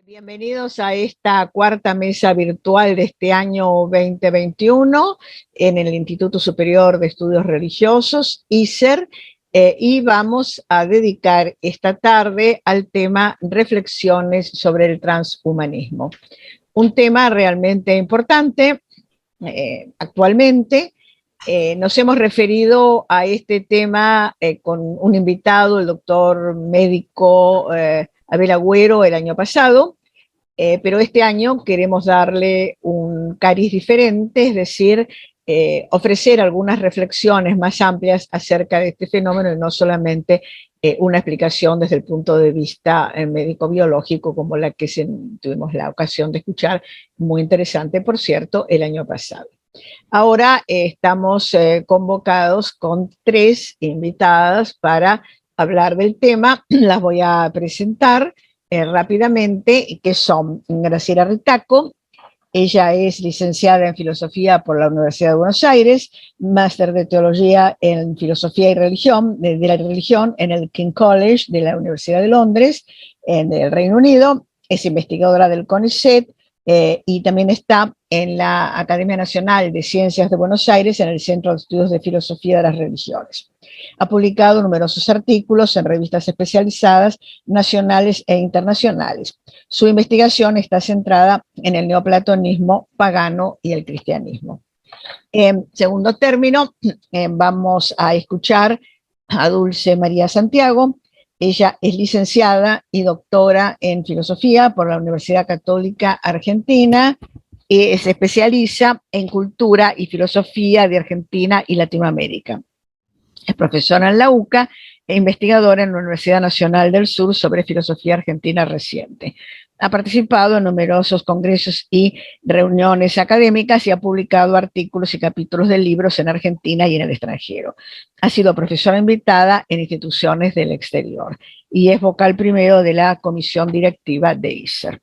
Bienvenidos a esta cuarta mesa virtual de este año 2021 en el Instituto Superior de Estudios Religiosos, ISER, y vamos a dedicar esta tarde al tema reflexiones sobre el transhumanismo. Un tema realmente importante actualmente. Nos hemos referido a este tema con un invitado, el doctor médico Abel Agüero, el año pasado, pero este año queremos darle un cariz diferente, es decir, ofrecer algunas reflexiones más amplias acerca de este fenómeno y no solamente una explicación desde el punto de vista médico-biológico como la que tuvimos la ocasión de escuchar, muy interesante, por cierto, el año pasado. Ahora estamos convocados con 3 invitadas para hablar del tema. Las voy a presentar rápidamente, que son Graciela Ritaco. Ella es licenciada en Filosofía por la Universidad de Buenos Aires, máster de Teología en Filosofía y Religión, de la Religión en el King College de la Universidad de Londres, en el Reino Unido. Es investigadora del CONICET y también está en la Academia Nacional de Ciencias de Buenos Aires, en el Centro de Estudios de Filosofía de las Religiones. Ha publicado numerosos artículos en revistas especializadas nacionales e internacionales. Su investigación está centrada en el neoplatonismo pagano y el cristianismo. En segundo término, vamos a escuchar a Dulce María Santiago. Ella es licenciada y doctora en filosofía por la Universidad Católica Argentina y se especializa en cultura y filosofía de Argentina y Latinoamérica. Es profesora en la UCA e investigadora en la Universidad Nacional del Sur sobre filosofía argentina reciente. Ha participado en numerosos congresos y reuniones académicas y ha publicado artículos y capítulos de libros en Argentina y en el extranjero. Ha sido profesora invitada en instituciones del exterior y es vocal primero de la comisión directiva de ISER.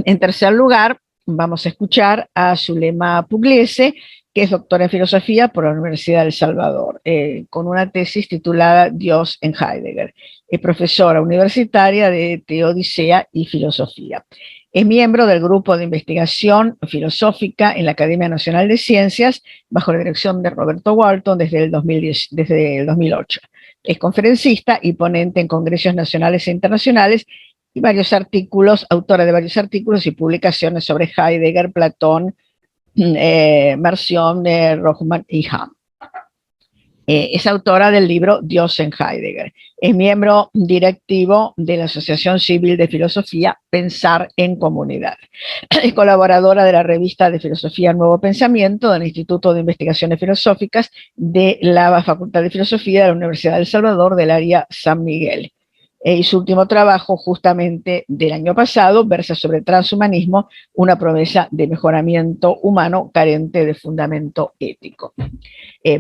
En tercer lugar, vamos a escuchar a Zulema Pugliese, que es doctora en filosofía por la Universidad de El Salvador, con una tesis titulada Dios en Heidegger. Es profesora universitaria de Teodicea y Filosofía. Es miembro del grupo de investigación filosófica en la Academia Nacional de Ciencias, bajo la dirección de Roberto Walton desde el 2008. Es conferencista y ponente en congresos nacionales e internacionales y autora de varios artículos y publicaciones sobre Heidegger, Platón, Marción, Rothman y Hahn. Es autora del libro Dios en Heidegger. Es miembro directivo de la Asociación Civil de Filosofía Pensar en Comunidad. Es colaboradora de la revista de Filosofía Nuevo Pensamiento del Instituto de Investigaciones Filosóficas de la Facultad de Filosofía de la Universidad de El Salvador del área San Miguel. Y su último trabajo, justamente del año pasado, versa sobre transhumanismo, una promesa de mejoramiento humano carente de fundamento ético.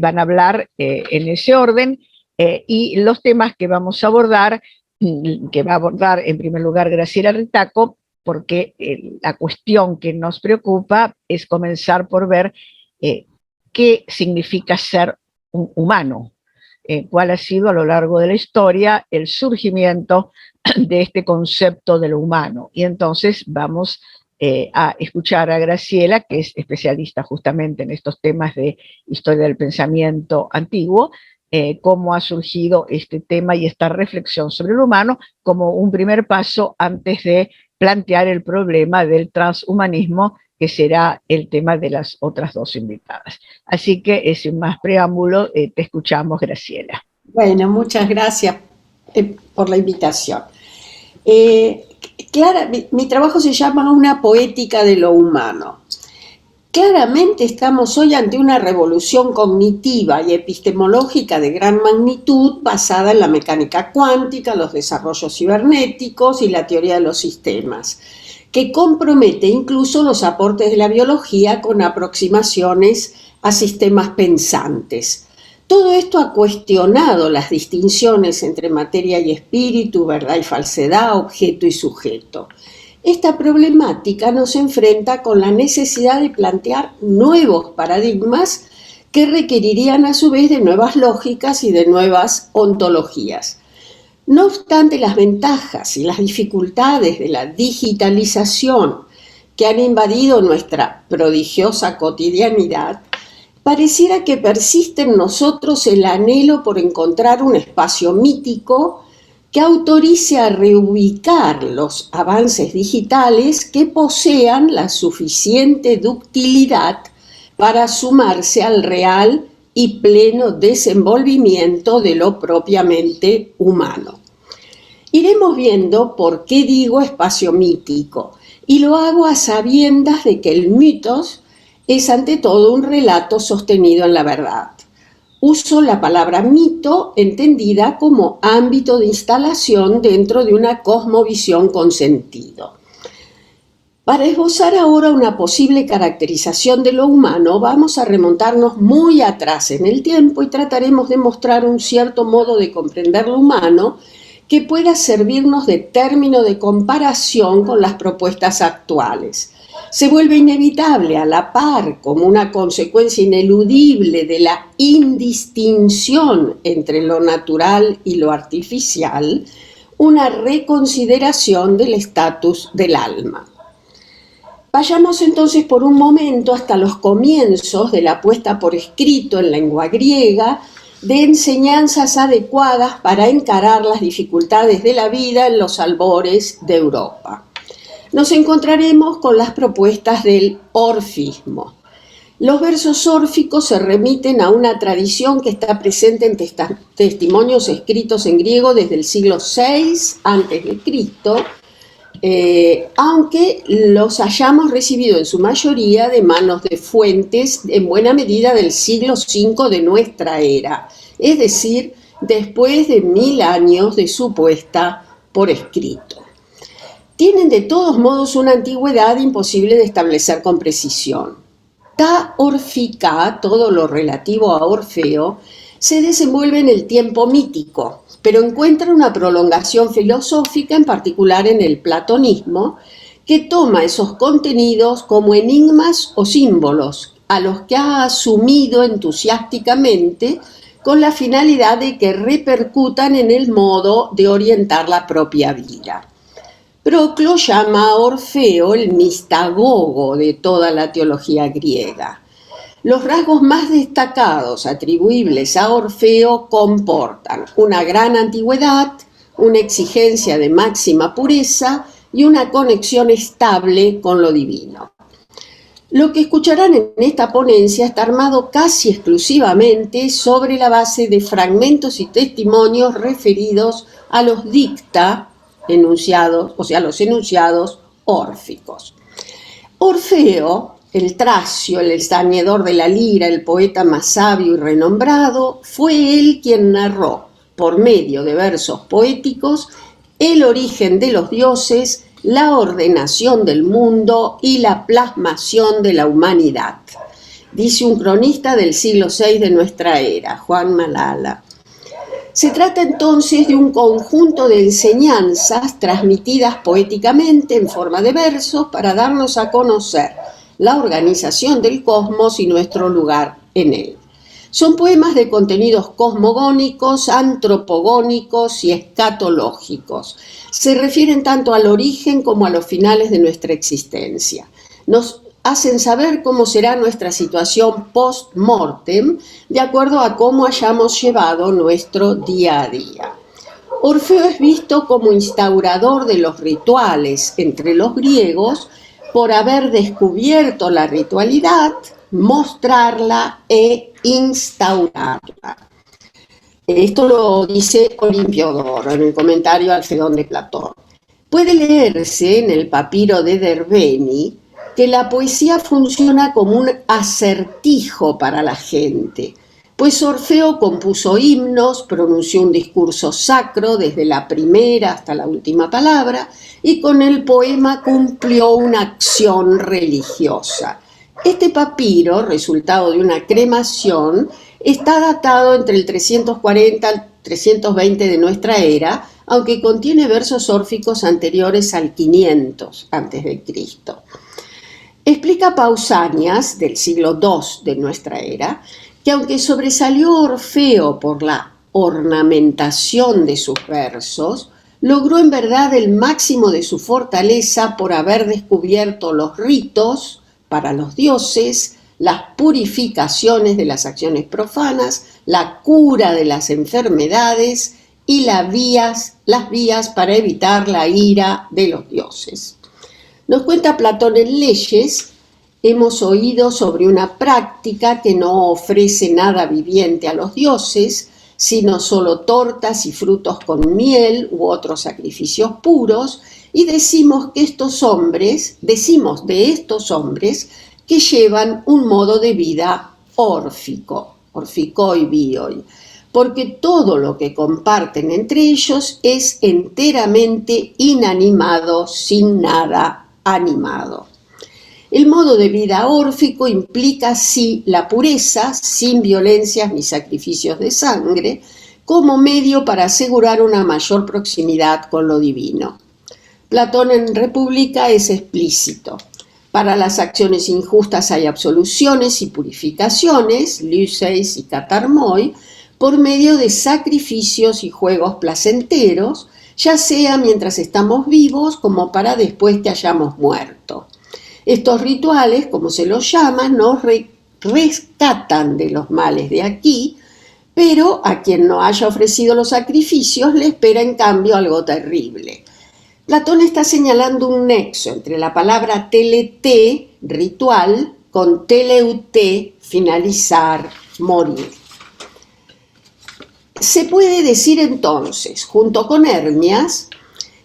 Van a hablar en ese orden y los temas que vamos a abordar, que va a abordar en primer lugar Graciela Ritaco, porque la cuestión que nos preocupa es comenzar por ver qué significa ser un humano. Cuál ha sido a lo largo de la historia el surgimiento de este concepto de lo humano. Y entonces vamos a escuchar a Graciela, que es especialista justamente en estos temas de historia del pensamiento antiguo, cómo ha surgido este tema y esta reflexión sobre lo humano como un primer paso antes de plantear el problema del transhumanismo, que será el tema de las otras 2 invitadas. Así que, sin más preámbulo, te escuchamos, Graciela. Bueno, muchas gracias por la invitación. Clara, mi trabajo se llama Una poética de lo humano. Claramente estamos hoy ante una revolución cognitiva y epistemológica de gran magnitud basada en la mecánica cuántica, los desarrollos cibernéticos y la teoría de los sistemas, que compromete incluso los aportes de la biología con aproximaciones a sistemas pensantes. Todo esto ha cuestionado las distinciones entre materia y espíritu, verdad y falsedad, objeto y sujeto. Esta problemática nos enfrenta con la necesidad de plantear nuevos paradigmas que requerirían a su vez de nuevas lógicas y de nuevas ontologías. No obstante las ventajas y las dificultades de la digitalización que han invadido nuestra prodigiosa cotidianidad, pareciera que persiste en nosotros el anhelo por encontrar un espacio mítico que autorice a reubicar los avances digitales que posean la suficiente ductilidad para sumarse al real y pleno desenvolvimiento de lo propiamente humano. Iremos viendo por qué digo espacio mítico, y lo hago a sabiendas de que el mitos es ante todo un relato sostenido en la verdad. Uso la palabra mito entendida como ámbito de instalación dentro de una cosmovisión con sentido. Para esbozar ahora una posible caracterización de lo humano, vamos a remontarnos muy atrás en el tiempo y trataremos de mostrar un cierto modo de comprender lo humano que pueda servirnos de término de comparación con las propuestas actuales. Se vuelve inevitable a la par, como una consecuencia ineludible de la indistinción entre lo natural y lo artificial, una reconsideración del estatus del alma. Vayamos entonces por un momento hasta los comienzos de la puesta por escrito en lengua griega de enseñanzas adecuadas para encarar las dificultades de la vida en los albores de Europa. Nos encontraremos con las propuestas del orfismo. Los versos órficos se remiten a una tradición que está presente en testimonios escritos en griego desde el siglo VI a.C., aunque los hayamos recibido en su mayoría de manos de fuentes en buena medida del siglo V de nuestra era, es decir, después de 1000 años de su puesta por escrito. Tienen de todos modos una antigüedad imposible de establecer con precisión. Ta Orfica, todo lo relativo a Orfeo, se desenvuelve en el tiempo mítico, pero encuentra una prolongación filosófica, en particular en el platonismo, que toma esos contenidos como enigmas o símbolos, a los que ha asumido entusiásticamente con la finalidad de que repercutan en el modo de orientar la propia vida. Proclo llama a Orfeo el mistagogo de toda la teología griega. Los rasgos más destacados atribuibles a Orfeo comportan una gran antigüedad, una exigencia de máxima pureza y una conexión estable con lo divino. Lo que escucharán en esta ponencia está armado casi exclusivamente sobre la base de fragmentos y testimonios referidos a los dicta enunciados, o sea, los enunciados órficos. Orfeo, el tracio, el estañedor de la lira, el poeta más sabio y renombrado, fue él quien narró, por medio de versos poéticos, el origen de los dioses, la ordenación del mundo y la plasmación de la humanidad. Dice un cronista del siglo VI de nuestra era, Juan Malala. Se trata entonces de un conjunto de enseñanzas transmitidas poéticamente en forma de versos para darnos a conocer la organización del cosmos y nuestro lugar en él. Son poemas de contenidos cosmogónicos, antropogónicos y escatológicos. Se refieren tanto al origen como a los finales de nuestra existencia. Nos hacen saber cómo será nuestra situación post-mortem, de acuerdo a cómo hayamos llevado nuestro día a día. Orfeo es visto como instaurador de los rituales entre los griegos por haber descubierto la ritualidad, mostrarla e instaurarla. Esto lo dice Olimpiodoro en el comentario al Fedón de Platón. Puede leerse en el papiro de Derbeni que la poesía funciona como un acertijo para la gente, pues Orfeo compuso himnos, pronunció un discurso sacro desde la primera hasta la última palabra y con el poema cumplió una acción religiosa. Este papiro, resultado de una cremación, está datado entre el 340 al 320 de nuestra era, aunque contiene versos órficos anteriores al 500 a.C. Explica Pausanias, del siglo II de nuestra era, que aunque sobresalió Orfeo por la ornamentación de sus versos, logró en verdad el máximo de su fortaleza por haber descubierto los ritos para los dioses, las purificaciones de las acciones profanas, la cura de las enfermedades y las vías para evitar la ira de los dioses. Nos cuenta Platón en Leyes: hemos oído sobre una práctica que no ofrece nada viviente a los dioses, sino solo tortas y frutos con miel u otros sacrificios puros, y decimos de estos hombres que llevan un modo de vida órfico, orficoi bioi, porque todo lo que comparten entre ellos es enteramente inanimado, sin nada animado. El modo de vida órfico implica sí la pureza, sin violencias ni sacrificios de sangre, como medio para asegurar una mayor proximidad con lo divino. Platón en República es explícito. Para las acciones injustas hay absoluciones y purificaciones, lyseis y katarmoi, por medio de sacrificios y juegos placenteros, ya sea mientras estamos vivos como para después que hayamos muerto. Estos rituales, como se los llama, nos rescatan de los males de aquí, pero a quien no haya ofrecido los sacrificios le espera en cambio algo terrible. Platón está señalando un nexo entre la palabra teleté, ritual, con teleuté, finalizar, morir. Se puede decir entonces, junto con Hermias,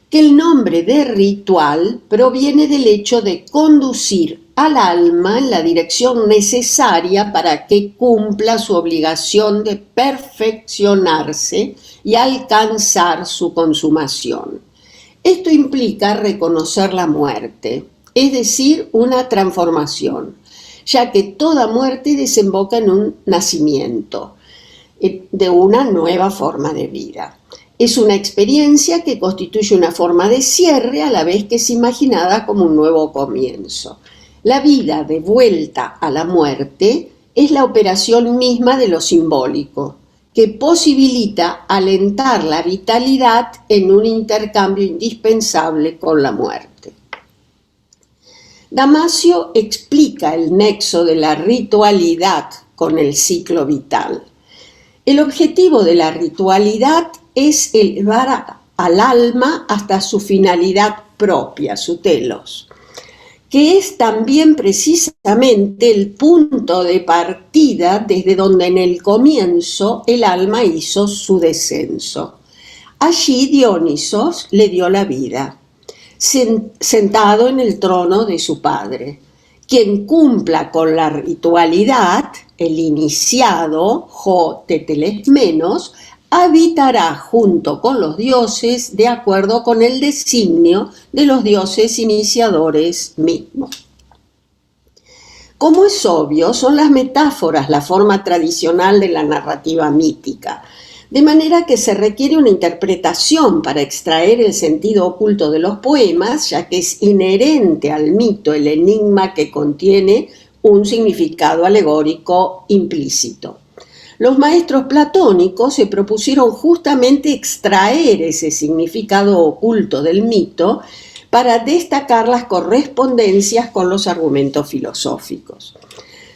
que el nombre de ritual proviene del hecho de conducir al alma en la dirección necesaria para que cumpla su obligación de perfeccionarse y alcanzar su consumación. Esto implica reconocer la muerte, es decir, una transformación, ya que toda muerte desemboca en un nacimiento de una nueva forma de vida. Es una experiencia que constituye una forma de cierre a la vez que es imaginada como un nuevo comienzo. La vida de vuelta a la muerte es la operación misma de lo simbólico, que posibilita alentar la vitalidad en un intercambio indispensable con la muerte. Damasio explica el nexo de la ritualidad con el ciclo vital. El objetivo de la ritualidad es elevar al alma hasta su finalidad propia, su telos, que es también precisamente el punto de partida desde donde en el comienzo el alma hizo su descenso. Allí Dionisos le dio la vida, sentado en el trono de su padre. Quien cumpla con la ritualidad, el iniciado, jo tetelesmenos, habitará junto con los dioses de acuerdo con el designio de los dioses iniciadores mismos. Como es obvio, son las metáforas la forma tradicional de la narrativa mítica, de manera que se requiere una interpretación para extraer el sentido oculto de los poemas, ya que es inherente al mito el enigma que contiene un significado alegórico implícito. Los maestros platónicos se propusieron justamente extraer ese significado oculto del mito para destacar las correspondencias con los argumentos filosóficos.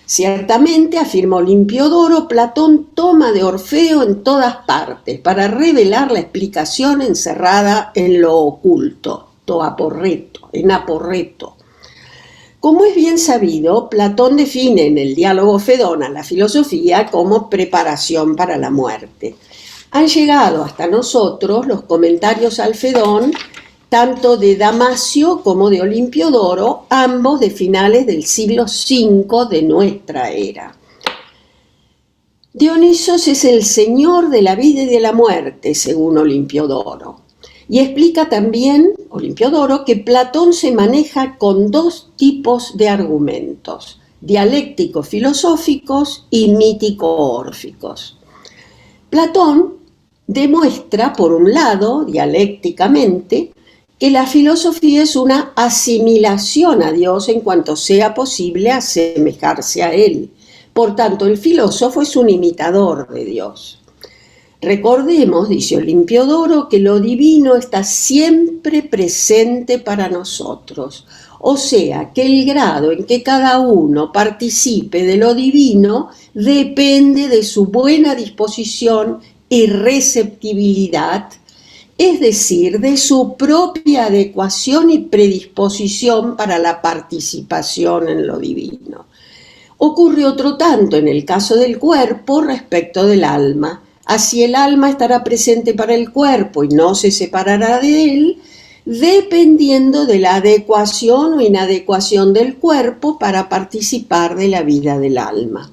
Ciertamente, afirma Olimpiodoro, Platón toma de Orfeo en todas partes para revelar la explicación encerrada en lo oculto, en aporreto. Como es bien sabido, Platón define en el diálogo Fedón a la filosofía como preparación para la muerte. Han llegado hasta nosotros los comentarios al Fedón tanto de Damasio como de Olimpiodoro, ambos de finales del siglo V de nuestra era. Dionisos es el señor de la vida y de la muerte, según Olimpiodoro. Y explica también, Olimpiodoro, que Platón se maneja con dos tipos de argumentos, dialécticos filosóficos y mítico-órficos. Platón demuestra, por un lado, dialécticamente, que la filosofía es una asimilación a Dios en cuanto sea posible asemejarse a Él. Por tanto, el filósofo es un imitador de Dios. Recordemos, dice Olimpiodoro, que lo divino está siempre presente para nosotros. O sea, que el grado en que cada uno participe de lo divino depende de su buena disposición y receptibilidad, es decir, de su propia adecuación y predisposición para la participación en lo divino. Ocurre otro tanto en el caso del cuerpo respecto del alma. Así el alma estará presente para el cuerpo y no se separará de él, dependiendo de la adecuación o inadecuación del cuerpo para participar de la vida del alma.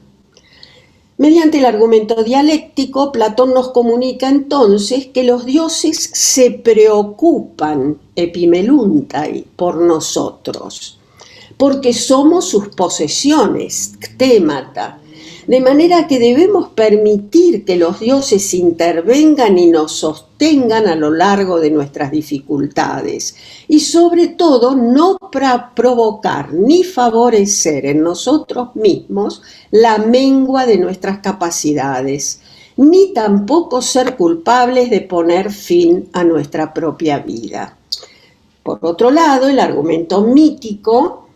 Mediante el argumento dialéctico, Platón nos comunica entonces que los dioses se preocupan, epimeluntai, por nosotros, porque somos sus posesiones, ktémata, de manera que debemos permitir que los dioses intervengan y nos sostengan a lo largo de nuestras dificultades y sobre todo no provocar ni favorecer en nosotros mismos la mengua de nuestras capacidades, ni tampoco ser culpables de poner fin a nuestra propia vida. Por otro lado, el argumento mítico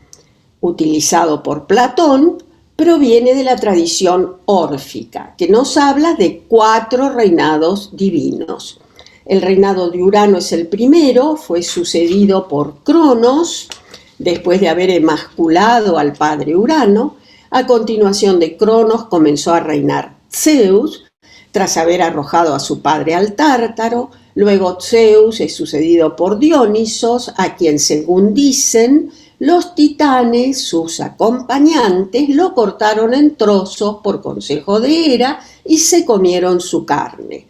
utilizado por Platón proviene de la tradición órfica, que nos habla de 4 reinados divinos. El reinado de Urano es el primero, fue sucedido por Cronos, después de haber emasculado al padre Urano. A continuación de Cronos comenzó a reinar Zeus, tras haber arrojado a su padre al Tártaro. Luego Zeus es sucedido por Dionisos, a quien, según dicen, los titanes, sus acompañantes, lo cortaron en trozos por consejo de Hera y se comieron su carne.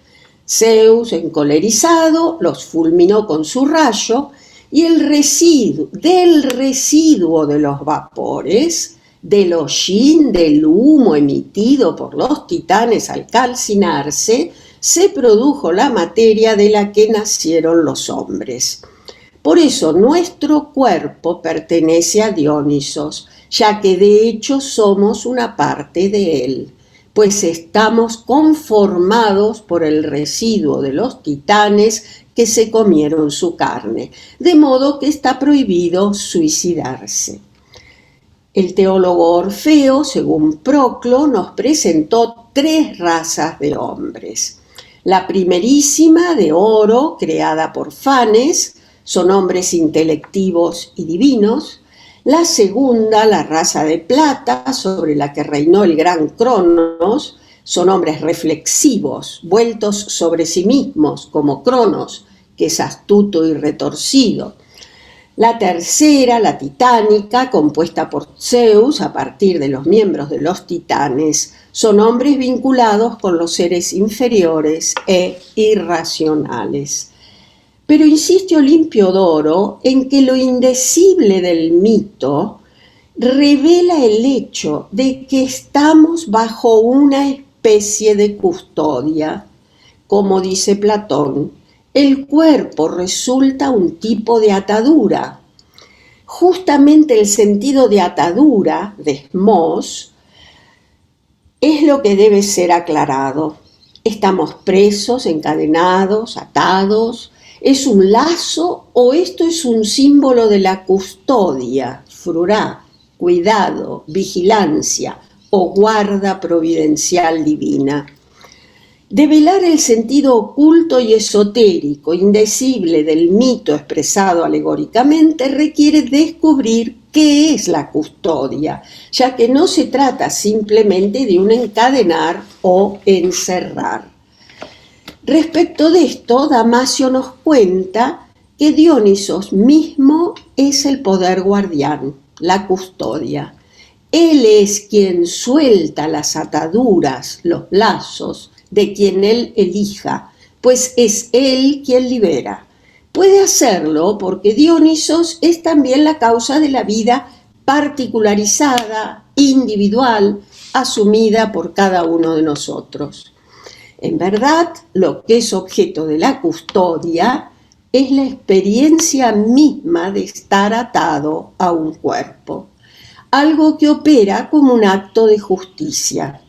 Zeus, encolerizado, los fulminó con su rayo y del residuo de los vapores, del hollín del humo emitido por los titanes al calcinarse, se produjo la materia de la que nacieron los hombres. Por eso nuestro cuerpo pertenece a Dionisos, ya que de hecho somos una parte de él, pues estamos conformados por el residuo de los titanes que se comieron su carne, de modo que está prohibido suicidarse. El teólogo Orfeo, según Proclo, nos presentó 3 razas de hombres. La primerísima, de oro, creada por Fanes, son hombres intelectivos y divinos. La segunda, la raza de plata, sobre la que reinó el gran Cronos, son hombres reflexivos, vueltos sobre sí mismos, como Cronos, que es astuto y retorcido. La tercera, la titánica, compuesta por Zeus a partir de los miembros de los titanes, son hombres vinculados con los seres inferiores e irracionales. Pero insiste Olimpiodoro en que lo indecible del mito revela el hecho de que estamos bajo una especie de custodia. Como dice Platón, el cuerpo resulta un tipo de atadura. Justamente el sentido de atadura, desmos, es lo que debe ser aclarado. Estamos presos, encadenados, atados. ¿Es un lazo o esto es un símbolo de la custodia, frurá, cuidado, vigilancia o guarda providencial divina? Develar el sentido oculto y esotérico, indecible del mito expresado alegóricamente requiere descubrir qué es la custodia, ya que no se trata simplemente de un encadenar o encerrar. Respecto de esto, Damasio nos cuenta que Dionisos mismo es el poder guardián, la custodia. Él es quien suelta las ataduras, los lazos, de quien él elija, pues es él quien libera. Puede hacerlo porque Dionisos es también la causa de la vida particularizada, individual, asumida por cada uno de nosotros. En verdad, lo que es objeto de la custodia es la experiencia misma de estar atado a un cuerpo, algo que opera como un acto de justicia.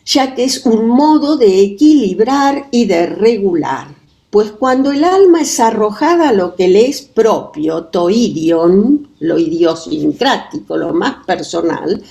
ya que es un modo de equilibrar y de regular. Pues cuando el alma es arrojada a lo que le es propio, toidion, lo idiosincrático, lo más personal,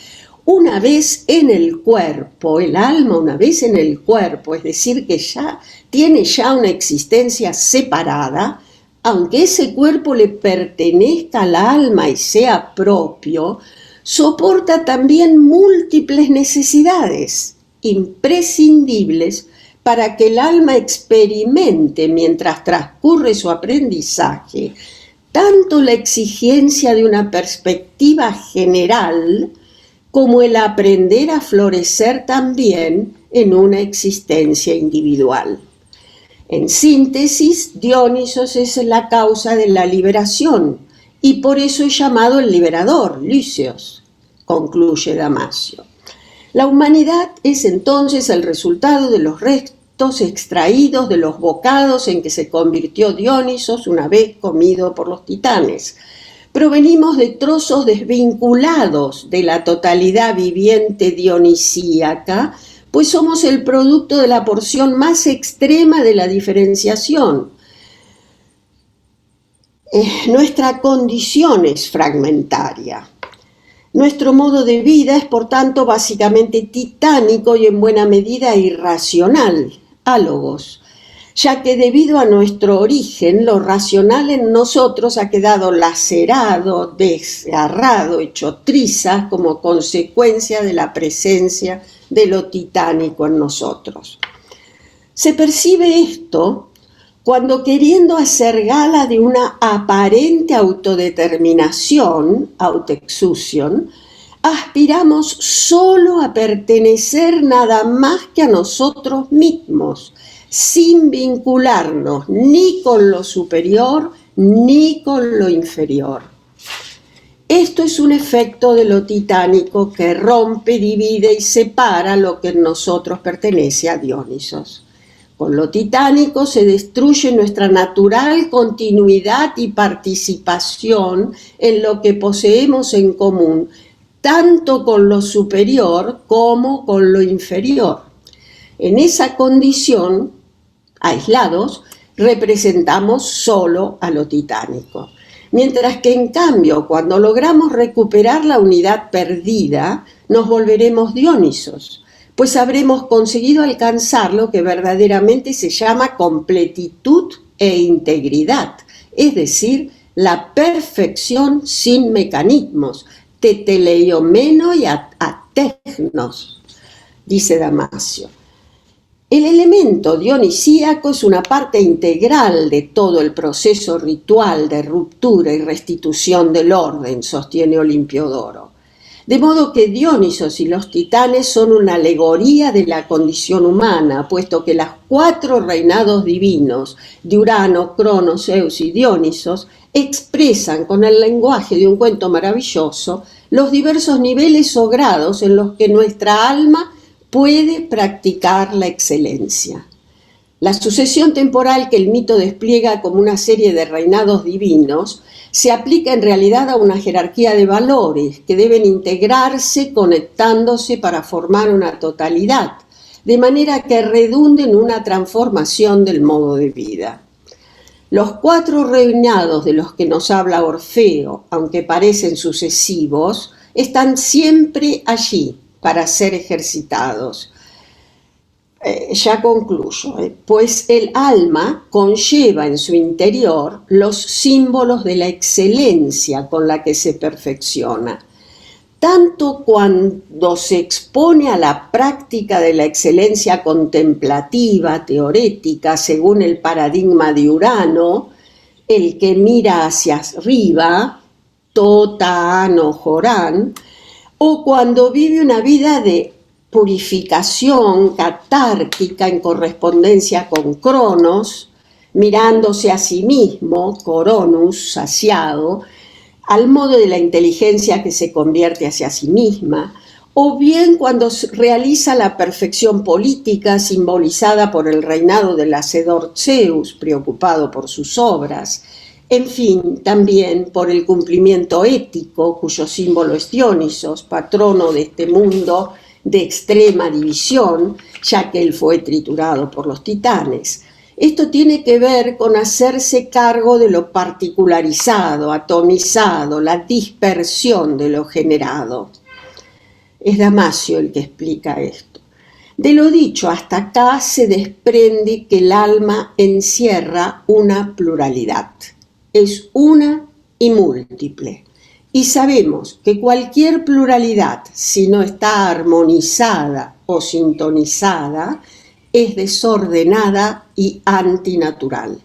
una vez en el cuerpo, el alma una vez en el cuerpo, es decir, que ya tiene ya una existencia separada, aunque ese cuerpo le pertenezca al alma y sea propio, soporta también múltiples necesidades imprescindibles para que el alma experimente mientras transcurre su aprendizaje tanto la exigencia de una perspectiva general como el aprender a florecer también en una existencia individual. En síntesis, Dionisos es la causa de la liberación y por eso es llamado el liberador, Lysios, concluye Damasio. La humanidad es entonces el resultado de los restos extraídos de los bocados en que se convirtió Dionisos una vez comido por los titanes. Provenimos de trozos desvinculados de la totalidad viviente dionisíaca, pues somos el producto de la porción más extrema de la diferenciación. Nuestra condición es fragmentaria. Nuestro modo de vida es, por tanto, básicamente titánico y en buena medida irracional, álogos, ya que debido a nuestro origen, lo racional en nosotros ha quedado lacerado, desgarrado, hecho trizas como consecuencia de la presencia de lo titánico en nosotros. Se percibe esto cuando, queriendo hacer gala de una aparente autodeterminación, autoexusion, aspiramos solo a pertenecer nada más que a nosotros mismos, sin vincularnos ni con lo superior ni con lo inferior. Esto es un efecto de lo titánico que rompe, divide y separa lo que en nosotros pertenece a Dionisos. Con lo titánico se destruye nuestra natural continuidad y participación en lo que poseemos en común, tanto con lo superior como con lo inferior. En esa condición, aislados, representamos solo a lo titánico. Mientras que en cambio, cuando logramos recuperar la unidad perdida, nos volveremos Dionisos, pues habremos conseguido alcanzar lo que verdaderamente se llama completitud e integridad, es decir, la perfección sin mecanismos, teteleomeno y atechnos, dice Damasio. El elemento dionisíaco es una parte integral de todo el proceso ritual de ruptura y restitución del orden, sostiene Olimpiodoro. De modo que Dionisos y los titanes son una alegoría de la condición humana, puesto que los 4 reinados divinos de Urano, Cronos, Zeus y Dionisos expresan con el lenguaje de un cuento maravilloso los diversos niveles o grados en los que nuestra alma puede practicar la excelencia. La sucesión temporal que el mito despliega como una serie de reinados divinos se aplica en realidad a una jerarquía de valores que deben integrarse conectándose para formar una totalidad, de manera que redunde en una transformación del modo de vida. Los 4 reinados de los que nos habla Orfeo, aunque parecen sucesivos, están siempre allí para ser ejercitados. Ya concluyo, pues el alma conlleva en su interior los símbolos de la excelencia con la que se perfecciona. Tanto cuando se expone a la práctica de la excelencia contemplativa, teorética, según el paradigma de Urano, el que mira hacia arriba, Tota Ano Jorán, o cuando vive una vida de purificación catártica en correspondencia con Cronos, mirándose a sí mismo, Coronus, saciado, al modo de la inteligencia que se convierte hacia sí misma, o bien cuando realiza la perfección política simbolizada por el reinado del hacedor Zeus, preocupado por sus obras, en fin, también por el cumplimiento ético, cuyo símbolo es Dionisos, patrono de este mundo de extrema división, ya que él fue triturado por los titanes. Esto tiene que ver con hacerse cargo de lo particularizado, atomizado, la dispersión de lo generado. Es Damasio el que explica esto. De lo dicho hasta acá se desprende que el alma encierra una pluralidad. Es una y múltiple. Y sabemos que cualquier pluralidad, si no está armonizada o sintonizada, es desordenada y antinatural.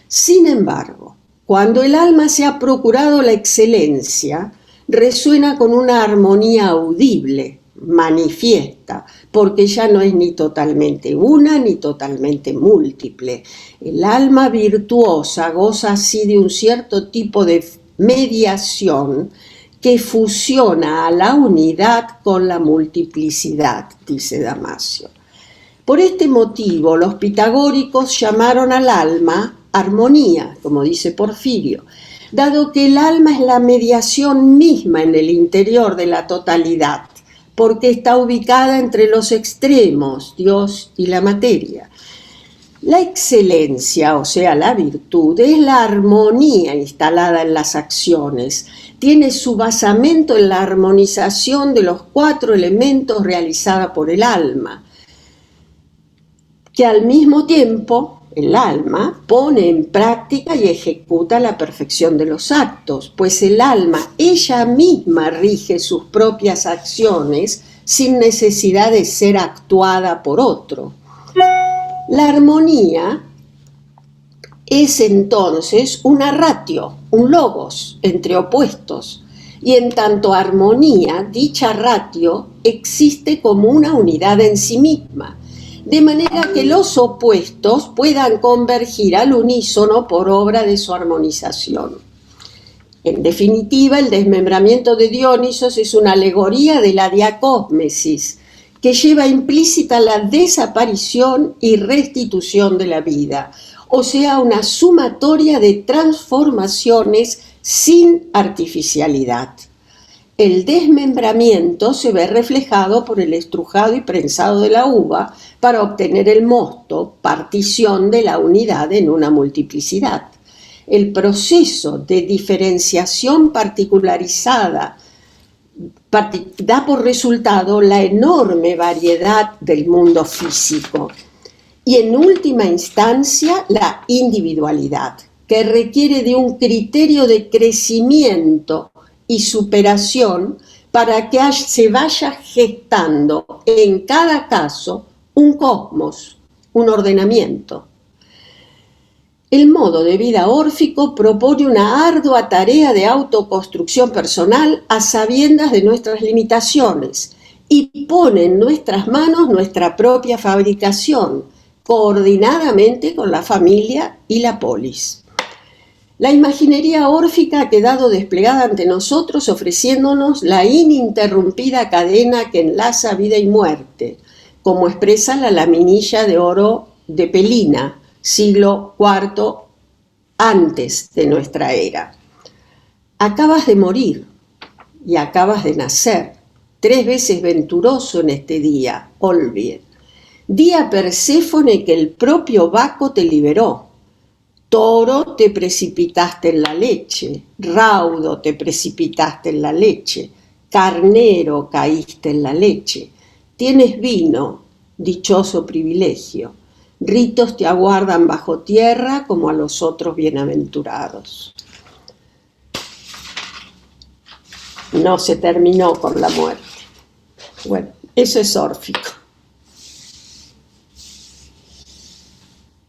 Sin embargo, cuando el alma se ha procurado la excelencia, resuena con una armonía audible, manifiesta, porque ya no es ni totalmente una ni totalmente múltiple. El alma virtuosa goza así de un cierto tipo de mediación que fusiona a la unidad con la multiplicidad, dice Damasio. Por este motivo, los pitagóricos llamaron al alma armonía, como dice Porfirio, dado que el alma es la mediación misma en el interior de la totalidad, porque está ubicada entre los extremos, Dios y la materia. La excelencia, o sea, la virtud, es la armonía instalada en las acciones. Tiene su basamento en la armonización de los 4 elementos realizada por el alma, que al mismo tiempo el alma pone en práctica y ejecuta la perfección de los actos, pues el alma ella misma rige sus propias acciones sin necesidad de ser actuada por otro. La armonía es entonces una ratio, un logos entre opuestos, y en tanto armonía, dicha ratio existe como una unidad en sí misma, de manera que los opuestos puedan convergir al unísono por obra de su armonización. En definitiva, el desmembramiento de Dionisos es una alegoría de la diacósmesis, que lleva implícita la desaparición y restitución de la vida, o sea, una sumatoria de transformaciones sin artificialidad. El desmembramiento se ve reflejado por el estrujado y prensado de la uva para obtener el mosto, partición de la unidad en una multiplicidad. El proceso de diferenciación particularizada da por resultado la enorme variedad del mundo físico y en última instancia la individualidad, que requiere de un criterio de crecimiento y superación para que se vaya gestando en cada caso un cosmos, un ordenamiento. El modo de vida órfico propone una ardua tarea de autoconstrucción personal a sabiendas de nuestras limitaciones y pone en nuestras manos nuestra propia fabricación, coordinadamente con la familia y la polis. La imaginería órfica ha quedado desplegada ante nosotros ofreciéndonos la ininterrumpida cadena que enlaza vida y muerte, como expresa la laminilla de oro de Pelina, siglo IV antes de nuestra era. Acabas de morir y acabas de nacer, 3 veces venturoso en este día, Olvie. Día Perséfone que el propio Baco te liberó. Toro te precipitaste en la leche, raudo te precipitaste en la leche, carnero caíste en la leche. Tienes vino, dichoso privilegio. Ritos te aguardan bajo tierra como a los otros bienaventurados. No se terminó con la muerte. Bueno, eso es órfico.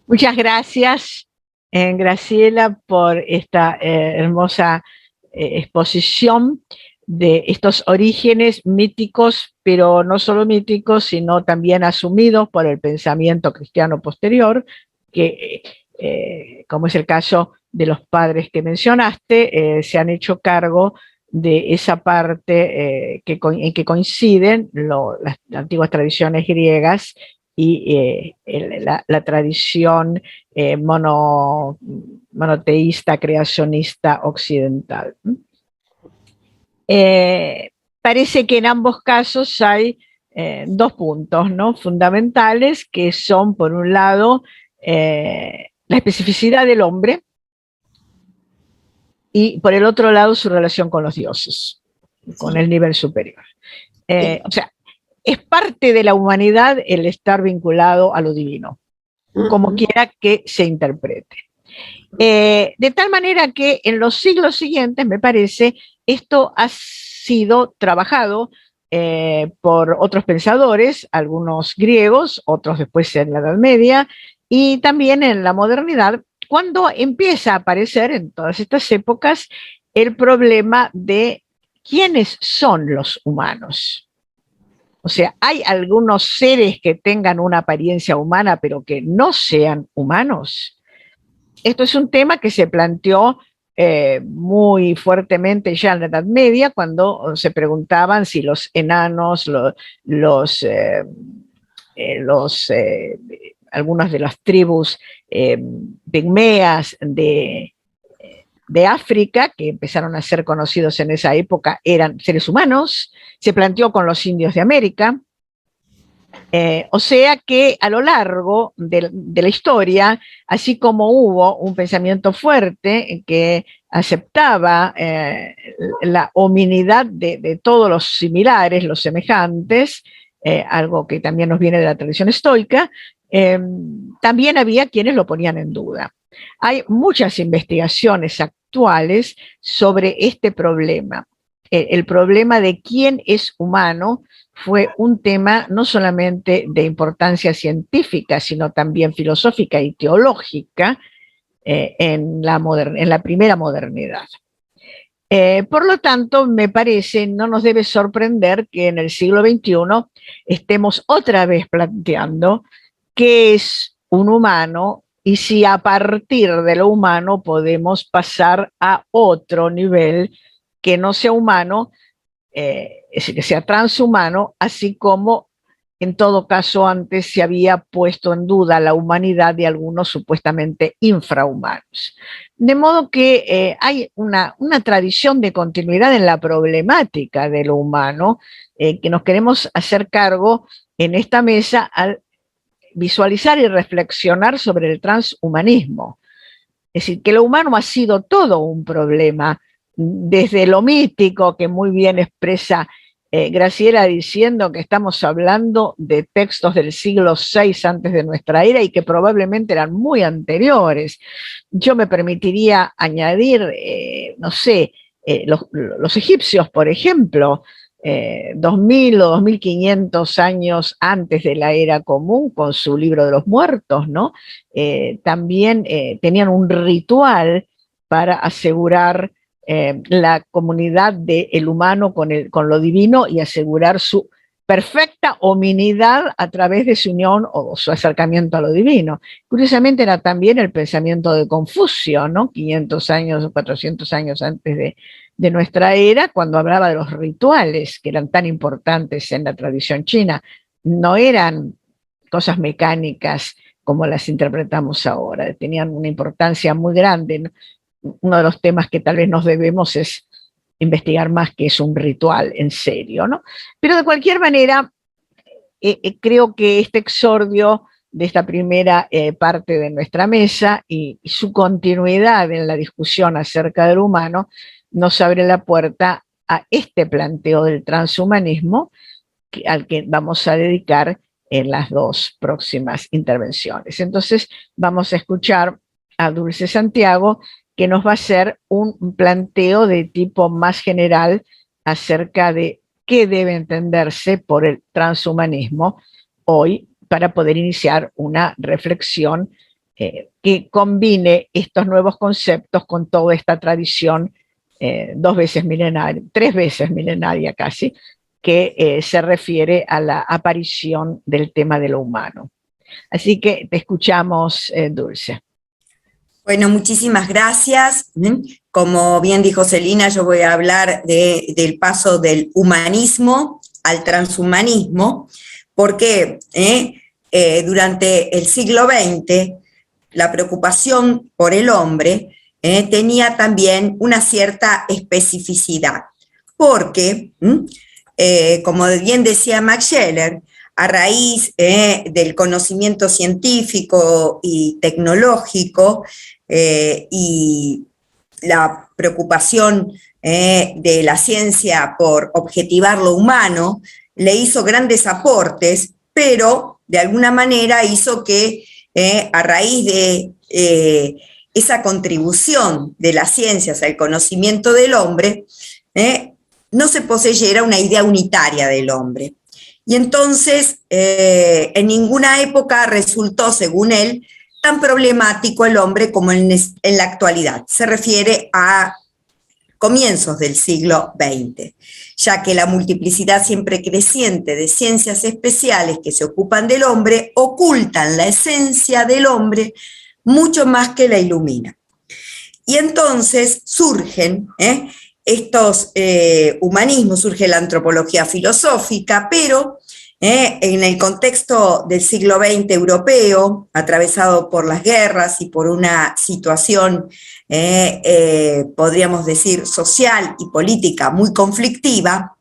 Muchas gracias, Graciela, por esta hermosa exposición de estos orígenes míticos, pero no solo míticos, sino también asumidos por el pensamiento cristiano posterior, que, como es el caso de los padres que mencionaste, se han hecho cargo de esa parte en que coinciden las antiguas tradiciones griegas y la tradición monoteísta, creacionista occidental. Parece que en ambos casos hay dos puntos, ¿no?, fundamentales, que son, por un lado, la especificidad del hombre, y por el otro lado su relación con los dioses, con el nivel superior. O sea, es parte de la humanidad el estar vinculado a lo divino, como quiera que se interprete. De tal manera que en los siglos siguientes, me parece, esto ha sido trabajado por otros pensadores, algunos griegos, otros después en la Edad Media, y también en la modernidad, cuando empieza a aparecer en todas estas épocas el problema de quiénes son los humanos. O sea, hay algunos seres que tengan una apariencia humana, pero que no sean humanos. Esto es un tema que se planteó muy fuertemente ya en la Edad Media, cuando se preguntaban si los enanos, algunas de las tribus pigmeas de África, que empezaron a ser conocidos en esa época, eran seres humanos. Se planteó con los indios de América. O sea que a lo largo de la historia, así como hubo un pensamiento fuerte que aceptaba la hominidad de todos los similares, los semejantes, algo que también nos viene de la tradición estoica, también había quienes lo ponían en duda. Hay muchas investigaciones actuales sobre este problema. El problema de quién es humano fue un tema no solamente de importancia científica, sino también filosófica y teológica en la primera modernidad. Por lo tanto, me parece, no nos debe sorprender que en el siglo XXI estemos otra vez planteando qué es un humano y si a partir de lo humano podemos pasar a otro nivel que no sea humano, es decir, que sea transhumano, así como en todo caso antes se había puesto en duda la humanidad de algunos supuestamente infrahumanos. De modo que hay una tradición de continuidad en la problemática de lo humano que nos queremos hacer cargo en esta mesa al visualizar y reflexionar sobre el transhumanismo. Es decir, que lo humano ha sido todo un problema, desde lo mítico, que muy bien expresa Graciela, diciendo que estamos hablando de textos del siglo VI antes de nuestra era y que probablemente eran muy anteriores. Yo me permitiría añadir, no sé, los egipcios, por ejemplo, 2000 o 2500 años antes de la era común, con su libro de los muertos, ¿no? También tenían un ritual para asegurar la comunidad del humano con lo divino y asegurar su perfecta hominidad a través de su unión o su acercamiento a lo divino. Curiosamente era también el pensamiento de Confucio, ¿no?, 500 años o 400 años antes de nuestra era, cuando hablaba de los rituales que eran tan importantes en la tradición china. No eran cosas mecánicas como las interpretamos ahora, tenían una importancia muy grande, ¿no? Uno de los temas que tal vez nos debemos es investigar más qué es un ritual en serio, ¿no? Pero de cualquier manera, creo que este exordio de esta primera parte de nuestra mesa y su continuidad en la discusión acerca del humano nos abre la puerta a este planteo del transhumanismo al que vamos a dedicar en las dos próximas intervenciones. Entonces vamos a escuchar a Dulce Santiago, que nos va a hacer un planteo de tipo más general acerca de qué debe entenderse por el transhumanismo hoy, para poder iniciar una reflexión que combine estos nuevos conceptos con toda esta tradición dos veces milenaria, tres veces milenaria casi, que se refiere a la aparición del tema de lo humano. Así que te escuchamos, Dulce. Bueno, muchísimas gracias. Como bien dijo Celina, yo voy a hablar del paso del humanismo al transhumanismo, porque durante el siglo XX la preocupación por el hombre tenía también una cierta especificidad, porque como bien decía Max Scheler, a raíz del conocimiento científico y tecnológico y la preocupación de la ciencia por objetivar lo humano, le hizo grandes aportes, pero de alguna manera hizo que a raíz de esa contribución de las ciencias al conocimiento del hombre, no se poseyera una idea unitaria del hombre. Y entonces, en ninguna época resultó, según él, tan problemático el hombre como en la actualidad. Se refiere a comienzos del siglo XX, ya que la multiplicidad siempre creciente de ciencias especiales que se ocupan del hombre ocultan la esencia del hombre mucho más que la ilumina. Y entonces surgen estos humanismos, surge la antropología filosófica, pero en el contexto del siglo XX europeo, atravesado por las guerras y por una situación, podríamos decir, social y política muy conflictiva,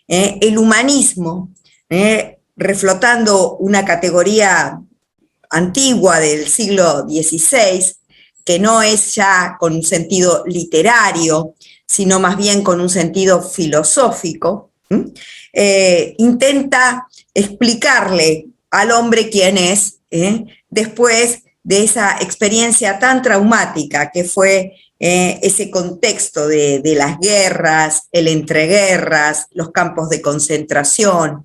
el humanismo, reflotando una categoría antigua del siglo XVI, que no es ya con un sentido literario, sino más bien con un sentido filosófico, intenta explicarle al hombre quién es, después de esa experiencia tan traumática que fue ese contexto de las guerras, el entreguerras, los campos de concentración,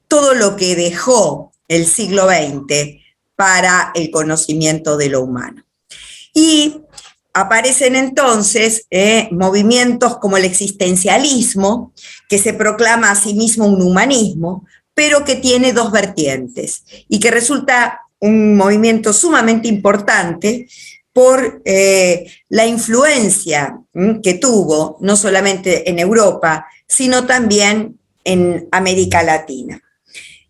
todo lo que dejó el siglo XX para el conocimiento de lo humano. Y aparecen entonces movimientos como el existencialismo, que se proclama a sí mismo un humanismo, pero que tiene dos vertientes y que resulta un movimiento sumamente importante por la influencia que tuvo, no solamente en Europa, sino también en América Latina.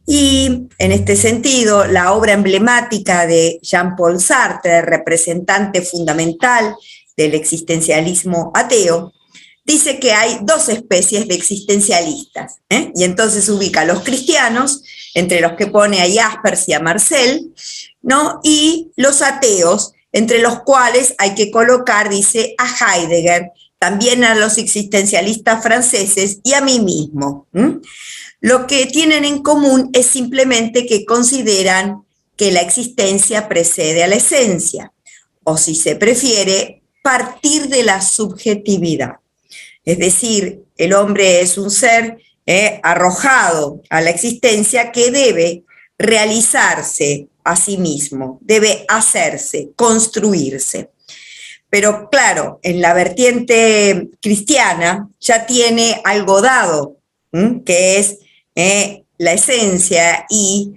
Y en este sentido, la obra emblemática de Jean-Paul Sartre, representante fundamental del existencialismo ateo, dice que hay dos especies de existencialistas, y entonces ubica a los cristianos, entre los que pone a Jaspers y a Marcel, ¿no? Y los ateos, entre los cuales hay que colocar, dice, a Heidegger, también a los existencialistas franceses y a mí mismo. Lo que tienen en común es simplemente que consideran que la existencia precede a la esencia, o si se prefiere, partir de la subjetividad. Es decir, el hombre es un ser arrojado a la existencia que debe realizarse a sí mismo, debe hacerse, construirse. Pero claro, en la vertiente cristiana ya tiene algo dado, que es la esencia y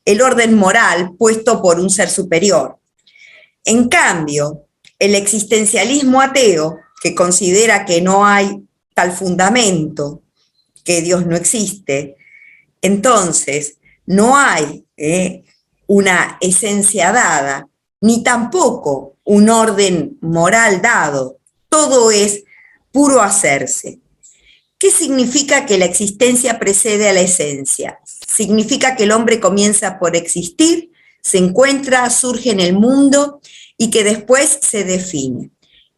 el orden moral puesto por un ser superior. En cambio, el existencialismo ateo, que considera que no hay tal fundamento, que Dios no existe, entonces no hay una esencia dada, ni tampoco un orden moral dado, todo es puro hacerse. ¿Qué significa que la existencia precede a la esencia? Significa que el hombre comienza por existir, se encuentra, surge en el mundo y que después se define.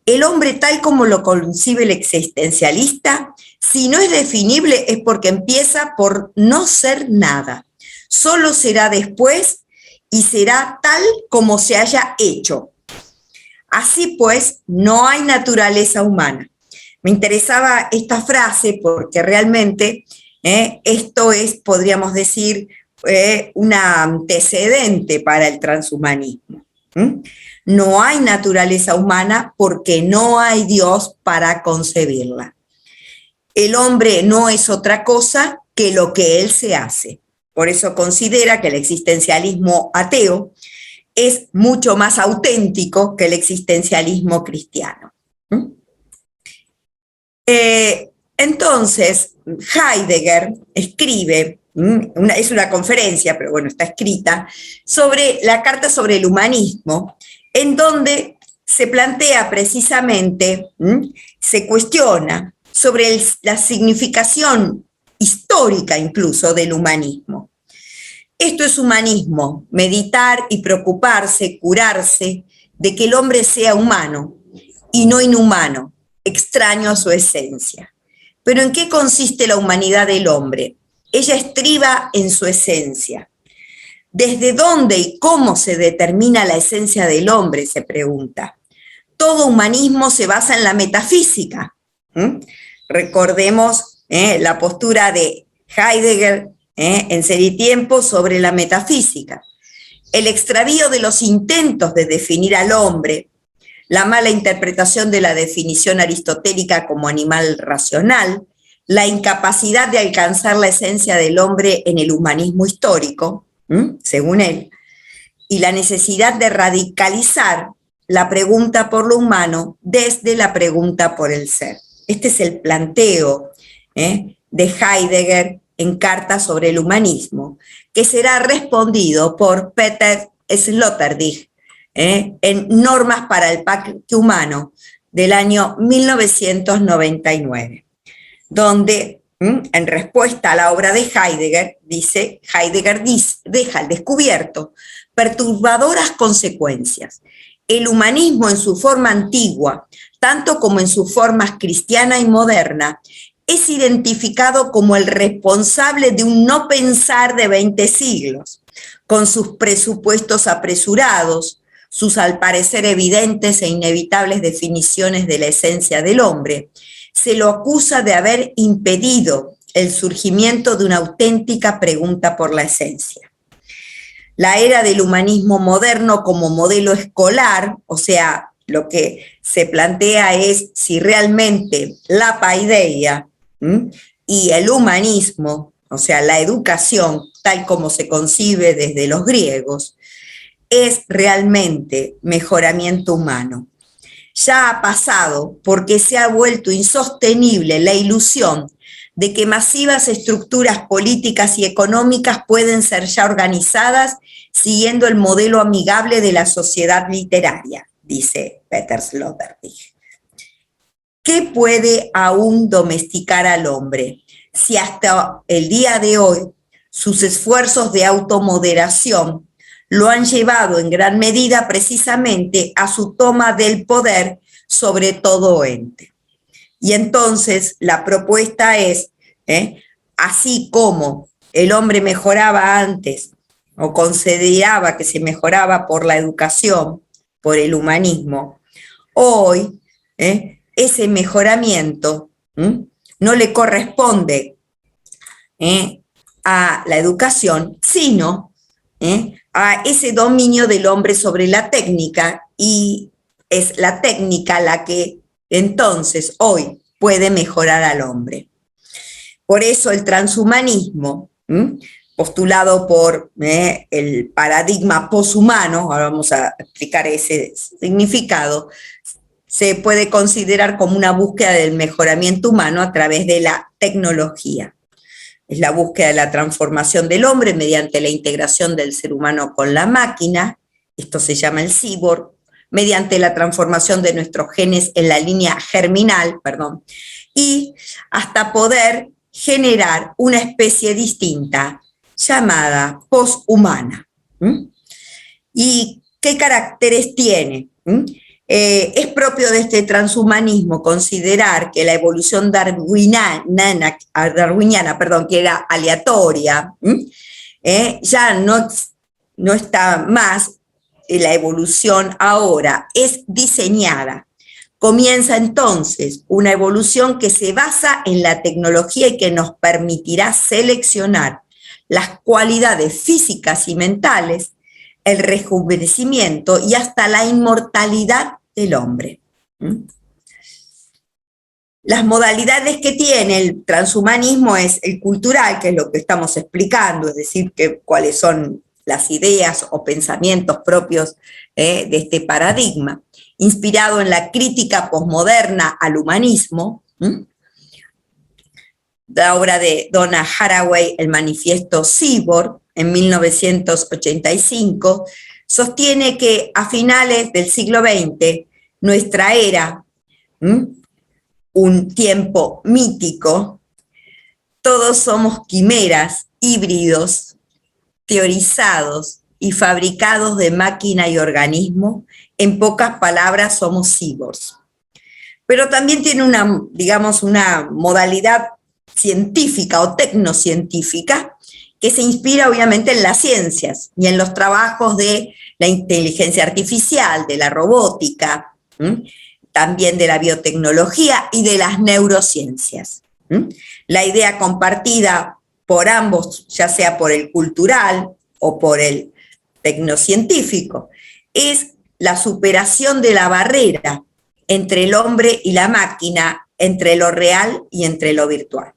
El hombre tal como lo concibe el existencialista, si no es definible es porque empieza por no ser nada. Solo será después y será tal como se haya hecho. Así pues, no hay naturaleza humana. Me interesaba esta frase porque realmente esto es, podríamos decir, un antecedente para el transhumanismo. No hay naturaleza humana porque no hay Dios para concebirla. El hombre no es otra cosa que lo que él se hace. Por eso considera que el existencialismo ateo es mucho más auténtico que el existencialismo cristiano. Entonces, Heidegger escribe, es una conferencia, pero bueno, está escrita, sobre la Carta sobre el Humanismo, en donde se plantea precisamente, se cuestiona sobre la significación histórica incluso del humanismo. Esto es humanismo, meditar y preocuparse, curarse de que el hombre sea humano y no inhumano, extraño a su esencia. Pero ¿en qué consiste la humanidad del hombre? Ella estriba en su esencia. ¿Desde dónde y cómo se determina la esencia del hombre?, se pregunta. Todo humanismo se basa en la metafísica. Recordemos la postura de Heidegger en Ser y Tiempo sobre la metafísica. El extravío de los intentos de definir al hombre, la mala interpretación de la definición aristotélica como animal racional, la incapacidad de alcanzar la esencia del hombre en el humanismo histórico, según él, y la necesidad de radicalizar la pregunta por lo humano desde la pregunta por el ser. Este es el planteo de Heidegger en Carta sobre el humanismo, que será respondido por Peter Sloterdijk en Normas para el Pacto Humano del año 1999, donde en respuesta a la obra de Heidegger, deja al descubierto perturbadoras consecuencias. El humanismo en su forma antigua, tanto como en sus formas cristiana y moderna, es identificado como el responsable de un no pensar de 20 siglos, con sus presupuestos apresurados, sus al parecer evidentes e inevitables definiciones de la esencia del hombre. Se lo acusa de haber impedido el surgimiento de una auténtica pregunta por la esencia. La era del humanismo moderno como modelo escolar, o sea, lo que se plantea es si realmente la paideia y el humanismo, o sea, la educación, tal como se concibe desde los griegos, es realmente mejoramiento humano. Ya ha pasado porque se ha vuelto insostenible la ilusión de que masivas estructuras políticas y económicas pueden ser ya organizadas siguiendo el modelo amigable de la sociedad literaria, dice Peter Sloterdijk. ¿Qué puede aún domesticar al hombre si hasta el día de hoy sus esfuerzos de automoderación lo han llevado en gran medida precisamente a su toma del poder sobre todo ente? Y entonces la propuesta es, así como el hombre mejoraba antes, o consideraba que se mejoraba por la educación, por el humanismo, hoy ese mejoramiento no le corresponde a la educación, sino a ese dominio del hombre sobre la técnica, y es la técnica la que entonces hoy puede mejorar al hombre. Por eso el transhumanismo, postulado por el paradigma poshumano, ahora vamos a explicar ese significado, se puede considerar como una búsqueda del mejoramiento humano a través de la tecnología. Es la búsqueda de la transformación del hombre mediante la integración del ser humano con la máquina, esto se llama el cyborg, mediante la transformación de nuestros genes en la línea germinal, y hasta poder generar una especie distinta llamada poshumana. ¿Y qué caracteres tiene? Es propio de este transhumanismo considerar que la evolución darwiniana, que era aleatoria, ya no está más. La evolución ahora es diseñada. Comienza entonces una evolución que se basa en la tecnología y que nos permitirá seleccionar las cualidades físicas y mentales, el rejuvenecimiento y hasta la inmortalidad del hombre. Las modalidades que tiene el transhumanismo es el cultural, que es lo que estamos explicando, es decir, cuáles son las ideas o pensamientos propios de este paradigma, inspirado en la crítica posmoderna al humanismo. La obra de Donna Haraway, El manifiesto Cyborg, en 1985, sostiene que a finales del siglo XX, nuestra era, un tiempo mítico, Todos somos quimeras, híbridos, teorizados y fabricados de máquina y organismo. En pocas palabras, somos cyborgs. Pero también tiene una, digamos, una modalidad científica o tecnocientífica que se inspira obviamente en las ciencias y en los trabajos de la inteligencia artificial, de la robótica, también de la biotecnología y de las neurociencias. La idea compartida por ambos, ya sea por el cultural o por el tecnocientífico, es la superación de la barrera entre el hombre y la máquina, entre lo real y entre lo virtual.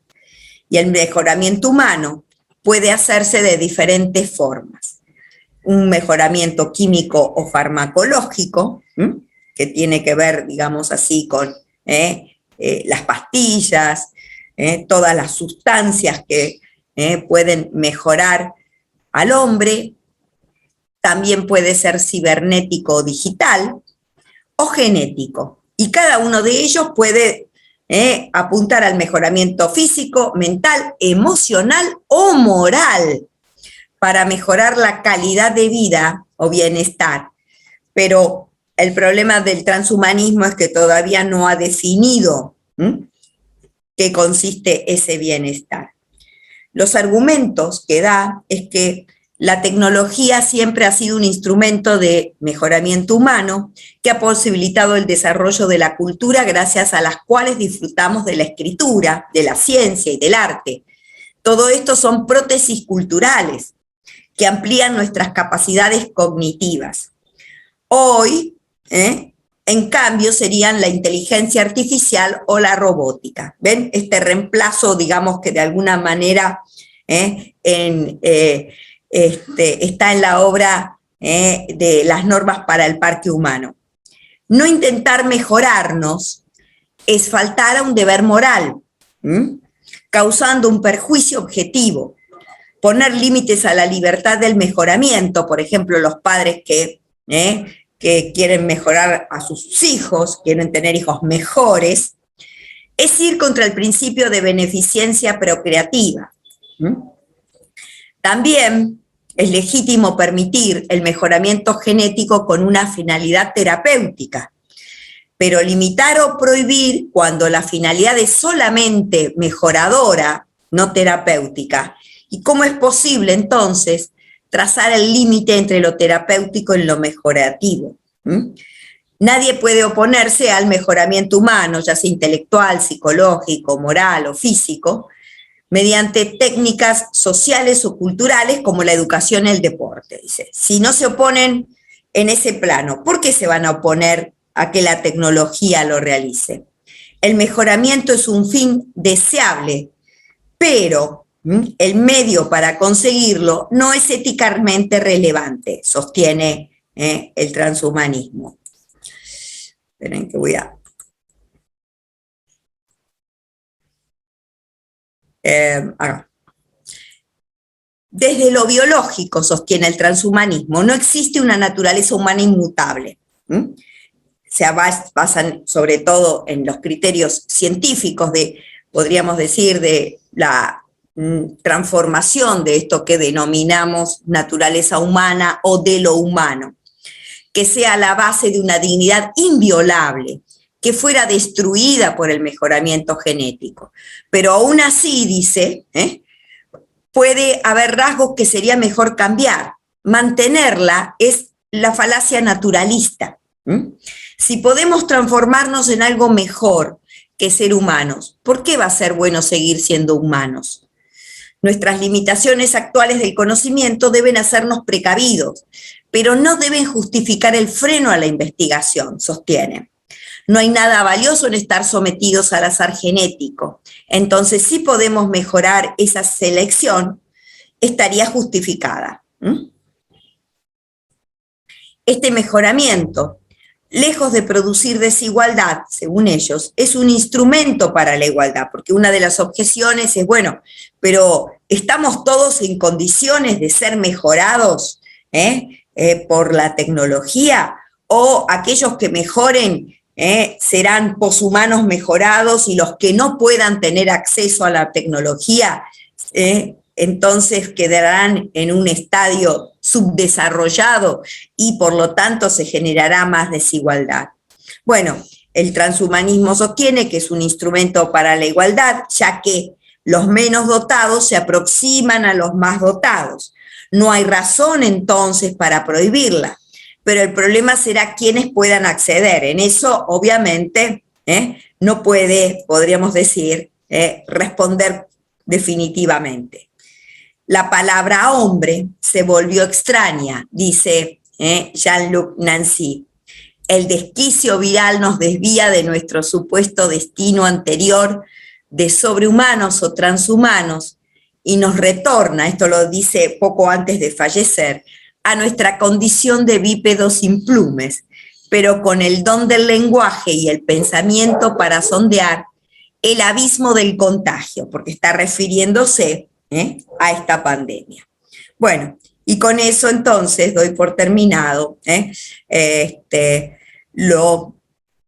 Y el mejoramiento humano puede hacerse de diferentes formas. Un mejoramiento químico o farmacológico, que tiene que ver, digamos así, con las pastillas, todas las sustancias que pueden mejorar al hombre. También puede ser cibernético o digital, o genético. Y cada uno de ellos puede apuntar al mejoramiento físico, mental, emocional o moral para mejorar la calidad de vida o bienestar. Pero el problema del transhumanismo es que todavía no ha definido qué consiste ese bienestar. Los argumentos que da es que la tecnología siempre ha sido un instrumento de mejoramiento humano que ha posibilitado el desarrollo de la cultura gracias a las cuales disfrutamos de la escritura, de la ciencia y del arte. Todo esto son prótesis culturales que amplían nuestras capacidades cognitivas. Hoy, en cambio, serían la inteligencia artificial o la robótica. ¿Ven? Este reemplazo, digamos que de alguna manera está en la obra de las normas para el parque humano. No intentar mejorarnos es faltar a un deber moral, causando un perjuicio objetivo. Poner límites a la libertad del mejoramiento, por ejemplo, los padres que quieren mejorar a sus hijos, quieren tener hijos mejores, es ir contra el principio de beneficencia procreativa. También es legítimo permitir el mejoramiento genético con una finalidad terapéutica, pero limitar o prohibir cuando la finalidad es solamente mejoradora, no terapéutica. ¿Y cómo es posible entonces trazar el límite entre lo terapéutico y lo mejorativo? Nadie puede oponerse al mejoramiento humano, ya sea intelectual, psicológico, moral o físico, mediante técnicas sociales o culturales como la educación y el deporte. Dice, si no se oponen en ese plano, ¿por qué se van a oponer a que la tecnología lo realice? El mejoramiento es un fin deseable, pero el medio para conseguirlo no es éticamente relevante, sostiene el transhumanismo. Esperen que voy a... Desde lo biológico, sostiene el transhumanismo, no existe una naturaleza humana inmutable. Se basan sobre todo en los criterios científicos de, podríamos decir, de la transformación de esto que denominamos naturaleza humana o de lo humano, que sea la base de una dignidad inviolable, que fuera destruida por el mejoramiento genético. Pero aún así, dice, puede haber rasgos que sería mejor cambiar. Mantenerla es la falacia naturalista. Si podemos transformarnos en algo mejor que ser humanos, ¿por qué va a ser bueno seguir siendo humanos? Nuestras limitaciones actuales del conocimiento deben hacernos precavidos, pero no deben justificar el freno a la investigación, sostiene. No hay nada valioso en estar sometidos al azar genético. Entonces, si podemos mejorar esa selección, estaría justificada. Este mejoramiento, lejos de producir desigualdad, según ellos, es un instrumento para la igualdad, porque una de las objeciones es, bueno, pero ¿estamos todos en condiciones de ser mejorados por la tecnología? ¿O aquellos que mejoren serán poshumanos mejorados y los que no puedan tener acceso a la tecnología, entonces quedarán en un estadio subdesarrollado y por lo tanto se generará más desigualdad. Bueno, el transhumanismo sostiene que es un instrumento para la igualdad, ya que los menos dotados se aproximan a los más dotados. No hay razón entonces para prohibirla, pero el problema será quienes puedan acceder. En eso, obviamente, no puede, podríamos decir, responder definitivamente. La palabra hombre se volvió extraña, dice Jean-Luc Nancy. El desquicio viral nos desvía de nuestro supuesto destino anterior de sobrehumanos o transhumanos y nos retorna, esto lo dice poco antes de fallecer, a nuestra condición de bípedos sin plumes, pero con el don del lenguaje y el pensamiento para sondear el abismo del contagio, porque está refiriéndose a esta pandemia. Bueno, y con eso entonces doy por terminado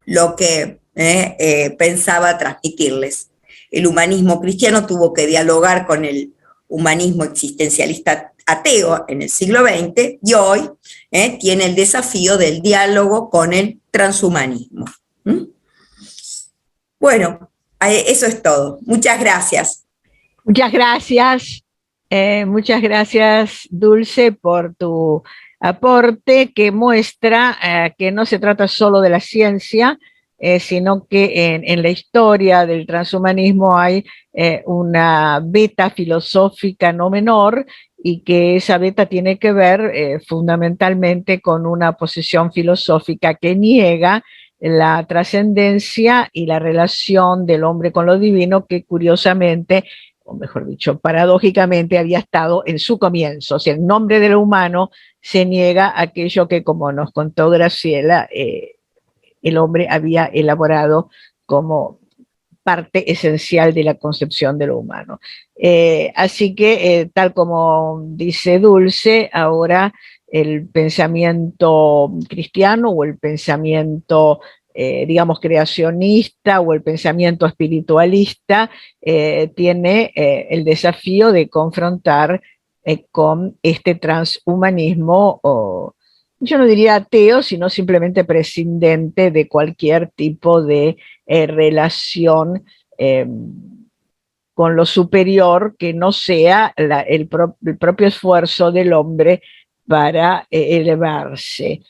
lo que pensaba transmitirles. El humanismo cristiano tuvo que dialogar con el humanismo existencialista ateo en el siglo XX y hoy tiene el desafío del diálogo con el transhumanismo. Bueno, eso es todo. Muchas gracias. Muchas gracias, Dulce, por tu aporte que muestra que no se trata solo de la ciencia, sino que en la historia del transhumanismo hay una beta filosófica no menor y que esa beta tiene que ver fundamentalmente con una posición filosófica que niega la trascendencia y la relación del hombre con lo divino, que curiosamente, o mejor dicho, paradójicamente había estado en su comienzo. O sea, en nombre de lo humano se niega aquello que, como nos contó Graciela, el hombre había elaborado como parte esencial de la concepción de lo humano. Así que, tal como dice Dulce, ahora el pensamiento cristiano o el pensamiento, digamos, creacionista o el pensamiento espiritualista tiene el desafío de confrontar con este transhumanismo, o yo no diría ateo, sino simplemente prescindente de cualquier tipo de relación eh, con lo superior que no sea el propio esfuerzo del hombre para elevarse.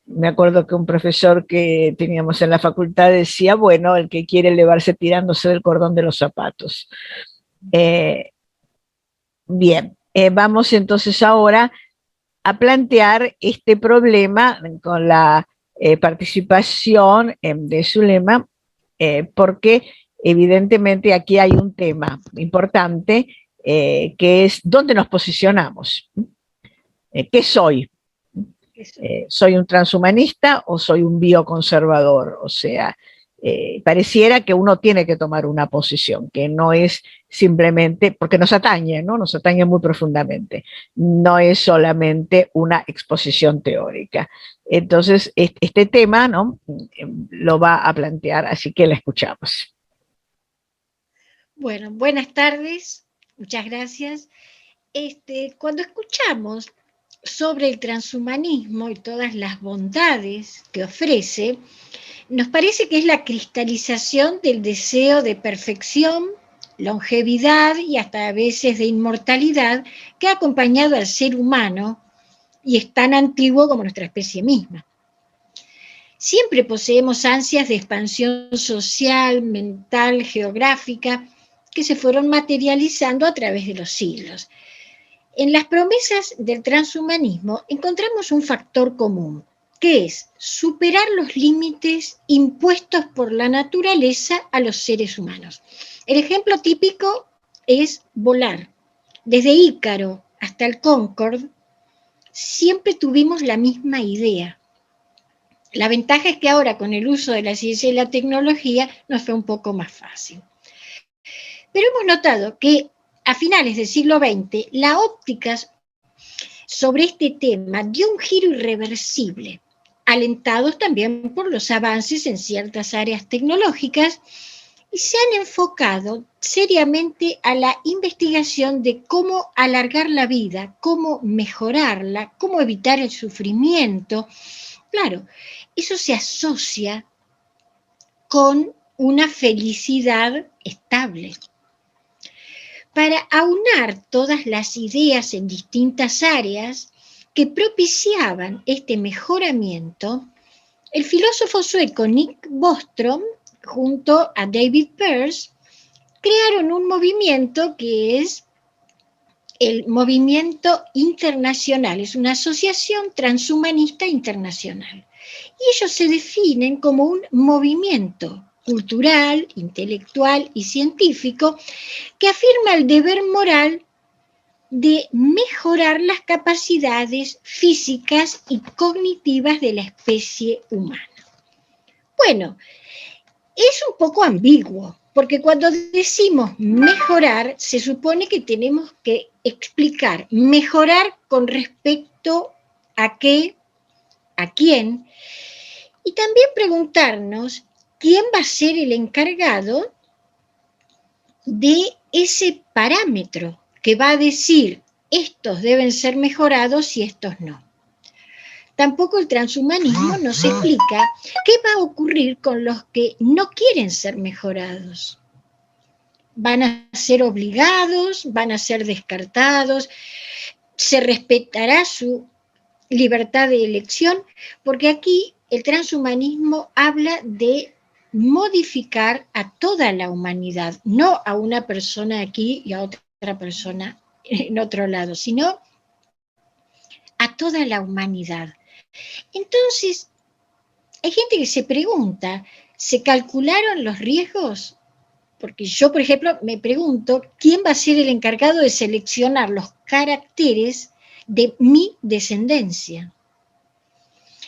Me acuerdo que un profesor que teníamos en la facultad decía, bueno, el que quiere elevarse tirándose del cordón de los zapatos. Bien, vamos entonces ahora a plantear este problema con la participación de Zulema, porque evidentemente aquí hay un tema importante que es dónde nos posicionamos. ¿Qué soy? ¿Soy un transhumanista o soy un bioconservador? O sea, pareciera que uno tiene que tomar una posición, que no es simplemente, porque nos atañe, ¿no? Nos atañe muy profundamente, no es solamente una exposición teórica. Entonces, este tema, ¿no?, lo va a plantear, así que la escuchamos. Bueno, buenas tardes, muchas gracias. Cuando escuchamos sobre el transhumanismo y todas las bondades que ofrece, nos parece que es la cristalización del deseo de perfección, longevidad y hasta a veces de inmortalidad que ha acompañado al ser humano y es tan antiguo como nuestra especie misma. Siempre poseemos ansias de expansión social, mental, geográfica, que se fueron materializando a través de los siglos. En las promesas del transhumanismo encontramos un factor común, que es superar los límites impuestos por la naturaleza a los seres humanos. El ejemplo típico es volar. Desde Ícaro hasta el Concorde, siempre tuvimos la misma idea. La ventaja es que ahora, con el uso de la ciencia y la tecnología, nos fue un poco más fácil. Pero hemos notado que a finales del siglo XX, la óptica sobre este tema dio un giro irreversible. alentados también por los avances en ciertas áreas tecnológicas, y se han enfocado seriamente a la investigación de cómo alargar la vida, cómo mejorarla, cómo evitar el sufrimiento. Claro, eso se asocia con una felicidad estable. Para aunar todas las ideas en distintas áreas que propiciaban este mejoramiento, el filósofo sueco Nick Bostrom, junto a David Pearce, crearon un movimiento que es el Movimiento Internacional, es una asociación transhumanista internacional. Y ellos se definen como un movimiento cultural, intelectual y científico que afirma el deber moral de mejorar las capacidades físicas y cognitivas de la especie humana. Bueno, es un poco ambiguo, porque cuando decimos mejorar, se supone que tenemos que explicar mejorar con respecto a qué, a quién, y también preguntarnos quién va a ser el encargado de ese parámetro que va a decir estos deben ser mejorados y estos no. Tampoco el transhumanismo nos explica qué va a ocurrir con los que no quieren ser mejorados. ¿Van a ser obligados? ¿Van a ser descartados? ¿Se respetará su libertad de elección? Porque aquí el transhumanismo habla de modificar a toda la humanidad, no a una persona aquí y a otra persona en otro lado, sino a toda la humanidad. Entonces, hay gente que se pregunta, ¿se calcularon los riesgos? Porque yo, por ejemplo, me pregunto, ¿quién va a ser el encargado de seleccionar los caracteres de mi descendencia?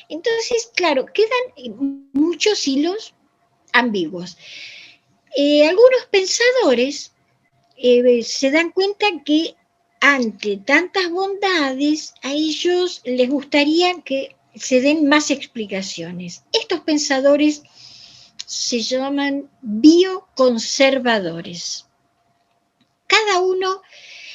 Entonces, claro, quedan muchos hilos ambiguos. Algunos pensadores se dan cuenta que ante tantas bondades a ellos les gustaría que se den más explicaciones. Estos pensadores se llaman bioconservadores. Cada uno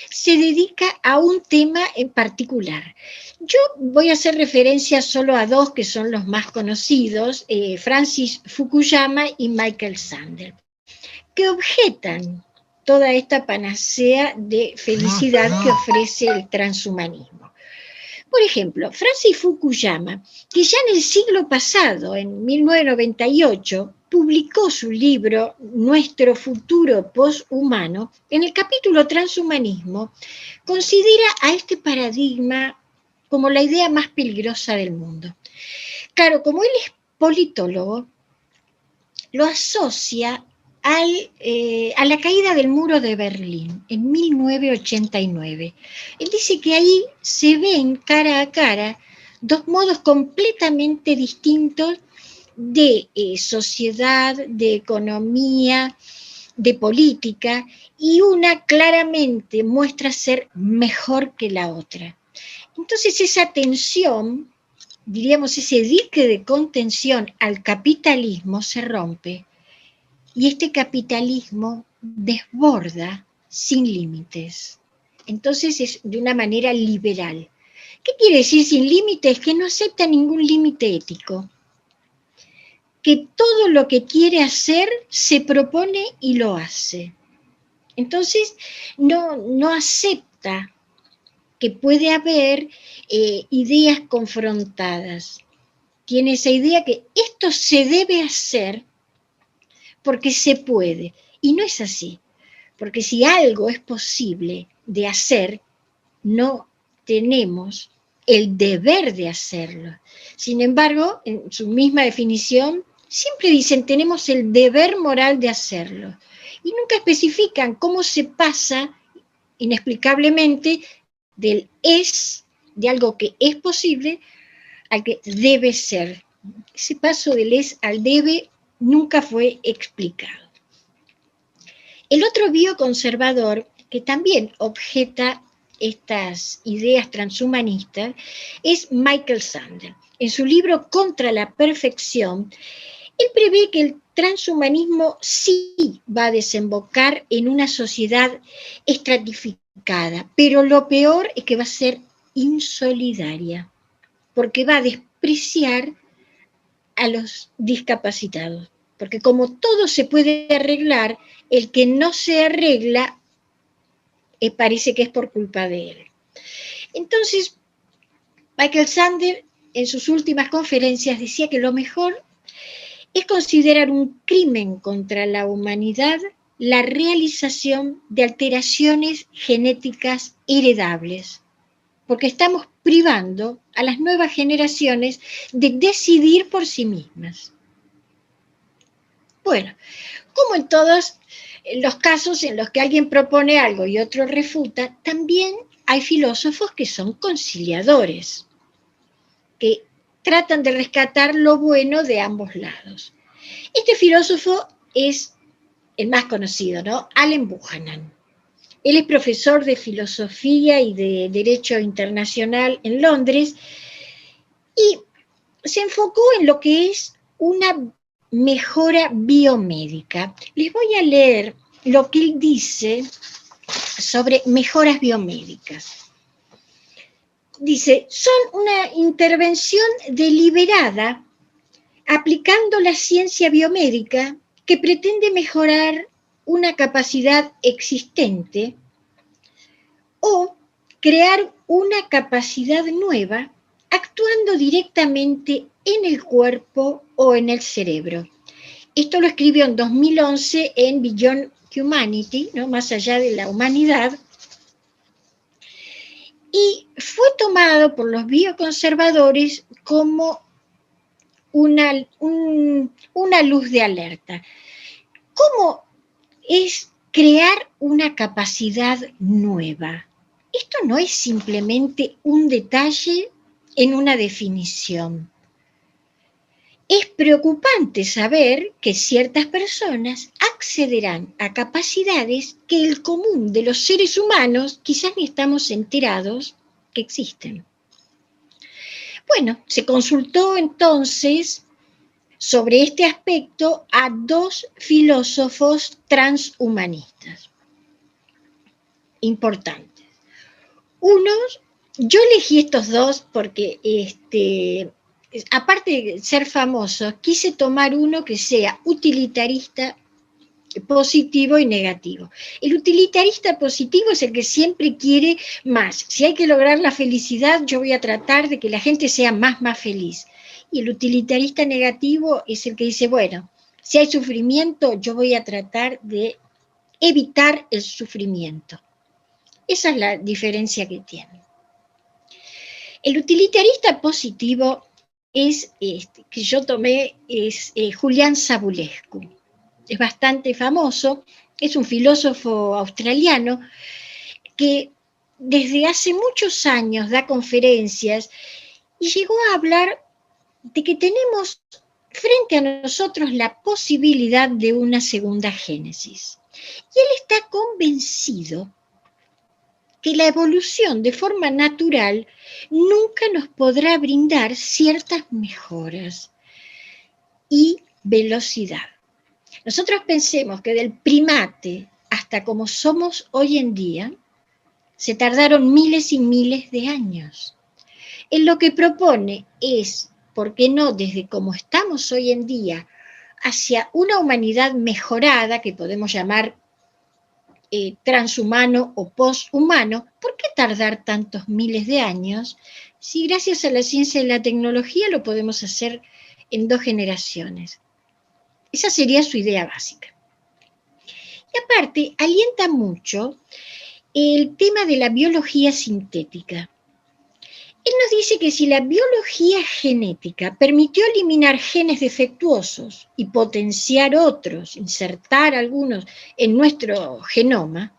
se dedica a un tema en particular. Yo voy a hacer referencia solo a dos que son los más conocidos, Francis Fukuyama y Michael Sandel, que objetan toda esta panacea de felicidad que ofrece el transhumanismo. Por ejemplo, Francis Fukuyama, que ya en el siglo pasado, en 1998, publicó su libro Nuestro futuro poshumano, en el capítulo Transhumanismo, considera a este paradigma como la idea más peligrosa del mundo. Claro, como él es politólogo, lo asocia a la caída del muro de Berlín en 1989. Él dice que ahí se ven cara a cara dos modos completamente distintos de sociedad, de economía, de política, y una claramente muestra ser mejor que la otra. Entonces esa tensión, diríamos ese dique de contención al capitalismo se rompe, y este capitalismo desborda sin límites. Entonces es de una manera liberal. ¿Qué quiere decir sin límites? Que no acepta ningún límite ético. Que todo lo que quiere hacer se propone y lo hace. Entonces no acepta que puede haber ideas confrontadas. Tiene esa idea que esto se debe hacer porque se puede. Y no es así, porque si algo es posible de hacer, no tenemos el deber de hacerlo. Sin embargo, en su misma definición, siempre dicen tenemos el deber moral de hacerlo. Y nunca especifican cómo se pasa inexplicablemente del es, de algo que es posible, al que debe ser. Ese paso del es al debe nunca fue explicado. El otro bioconservador que también objeta estas ideas transhumanistas es Michael Sandel. en su libro Contra la Perfección, él prevé que el transhumanismo sí va a desembocar en una sociedad estratificada, pero lo peor es que va a ser insolidaria, porque va a despreciar a los discapacitados, porque como todo se puede arreglar, el que no se arregla parece que es por culpa de él. Entonces, Michael Sandel en sus últimas conferencias decía que lo mejor es considerar un crimen contra la humanidad la realización de alteraciones genéticas heredables, porque estamos privando a las nuevas generaciones de decidir por sí mismas. Bueno, como en todos los casos en los que alguien propone algo y otro refuta, también hay filósofos que son conciliadores, que tratan de rescatar lo bueno de ambos lados. Este filósofo es el más conocido, ¿no? Allen Buchanan. Él es profesor de filosofía y de Derecho Internacional en Londres y se enfocó en lo que es una mejora biomédica. Les voy a leer lo que él dice sobre mejoras biomédicas. Dice, son una intervención deliberada aplicando la ciencia biomédica que pretende mejorar una capacidad existente o crear una capacidad nueva actuando directamente en el cuerpo o en el cerebro. Esto lo escribió en 2011 en Beyond Humanity, ¿no? Más allá de la humanidad, y fue tomado por los bioconservadores como una luz de alerta. ¿Cómo es crear una capacidad nueva? Esto no es simplemente un detalle en una definición. Es preocupante saber que ciertas personas accederán a capacidades que el común de los seres humanos quizás ni estamos enterados que existen. Bueno, se consultó entonces sobre este aspecto a 2 filósofos transhumanistas importantes. Yo elegí estos 2 porque aparte de ser famoso, quise tomar uno que sea utilitarista, positivo y negativo. El utilitarista positivo es el que siempre quiere más. Si hay que lograr la felicidad, yo voy a tratar de que la gente sea más feliz. Y el utilitarista negativo es el que dice, bueno, si hay sufrimiento, yo voy a tratar de evitar el sufrimiento. Esa es la diferencia que tienen. El utilitarista positivo que yo tomé es Julian Savulescu. Es bastante famoso, es un filósofo australiano que desde hace muchos años da conferencias y llegó a hablar de que tenemos frente a nosotros la posibilidad de una segunda génesis. Y él está convencido que la evolución de forma natural nunca nos podrá brindar ciertas mejoras y velocidad. Nosotros pensemos que del primate hasta como somos hoy en día, se tardaron miles y miles de años. Él lo que propone es, ¿por qué no desde como estamos hoy en día, hacia una humanidad mejorada, que podemos llamar transhumano o posthumano? ¿Por qué tardar tantos miles de años si gracias a la ciencia y la tecnología lo podemos hacer en 2 generaciones? Esa sería su idea básica. Y aparte, alienta mucho el tema de la biología sintética. Él nos dice que si la biología genética permitió eliminar genes defectuosos y potenciar otros, insertar algunos en nuestro genoma,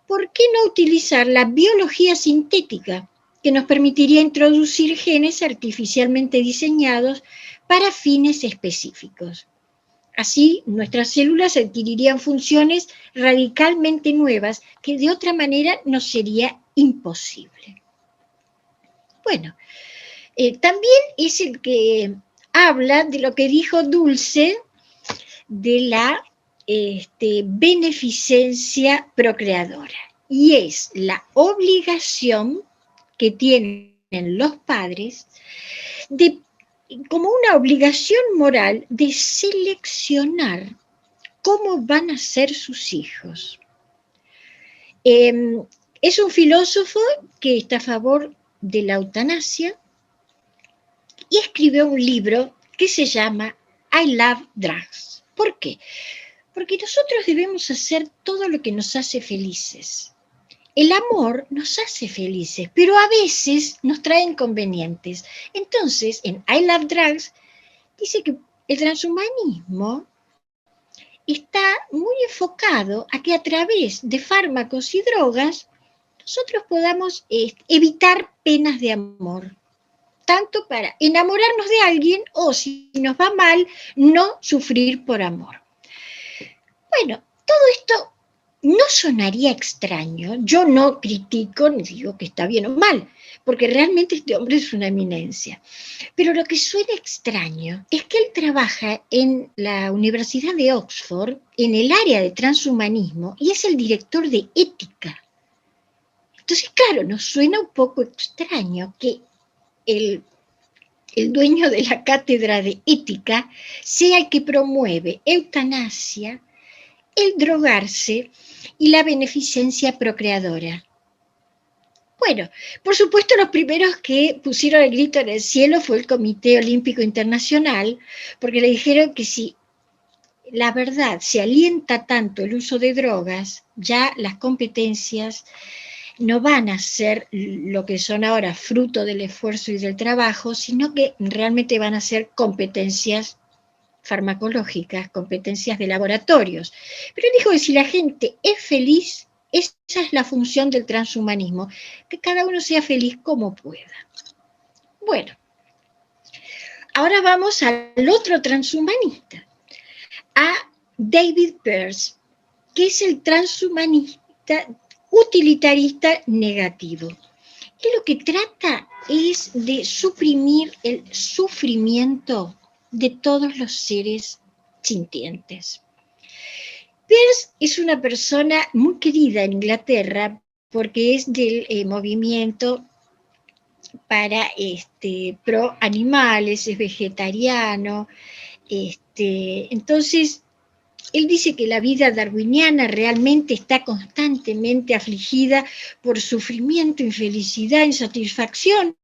¿por qué no utilizar la biología sintética que nos permitiría introducir genes artificialmente diseñados para fines específicos? Así, nuestras células adquirirían funciones radicalmente nuevas que de otra manera nos sería imposible. Bueno, También es el que habla de lo que dijo Dulce de la beneficencia procreadora, y es la obligación que tienen los padres de, como una obligación moral, de seleccionar cómo van a ser sus hijos. Es un filósofo que está a favor de la eutanasia y escribió un libro que se llama I Love Drugs. ¿Por qué? Porque nosotros debemos hacer todo lo que nos hace felices. El amor nos hace felices, pero a veces nos trae inconvenientes. Entonces, en I Love Drugs, dice que el transhumanismo está muy enfocado a que a través de fármacos y drogas nosotros podamos evitar penas de amor, tanto para enamorarnos de alguien o, si nos va mal, no sufrir por amor. Bueno, todo esto no sonaría extraño. Yo no critico ni digo que está bien o mal, porque realmente este hombre es una eminencia. Pero lo que suena extraño es que él trabaja en la Universidad de Oxford, en el área de transhumanismo, y es el director de ética. Entonces, claro, nos suena un poco extraño que el dueño de la cátedra de ética sea el que promueve eutanasia, el drogarse y la beneficencia procreadora. Bueno, por supuesto los primeros que pusieron el grito en el cielo fue el Comité Olímpico Internacional, porque le dijeron que si la verdad se alienta tanto el uso de drogas, ya las competencias no van a ser lo que son ahora fruto del esfuerzo y del trabajo, sino que realmente van a ser competencias farmacológicas, competencias de laboratorios. Pero él dijo que si la gente es feliz, esa es la función del transhumanismo, que cada uno sea feliz como pueda. Bueno, ahora vamos al otro transhumanista, a David Pearce, que es el transhumanista utilitarista negativo. Que lo que trata es de suprimir el sufrimiento de todos los seres sintientes. Pearce es una persona muy querida en Inglaterra porque es del movimiento para pro animales, es vegetariano. Entonces, él dice que la vida darwiniana realmente está constantemente afligida por sufrimiento, infelicidad, insatisfacción.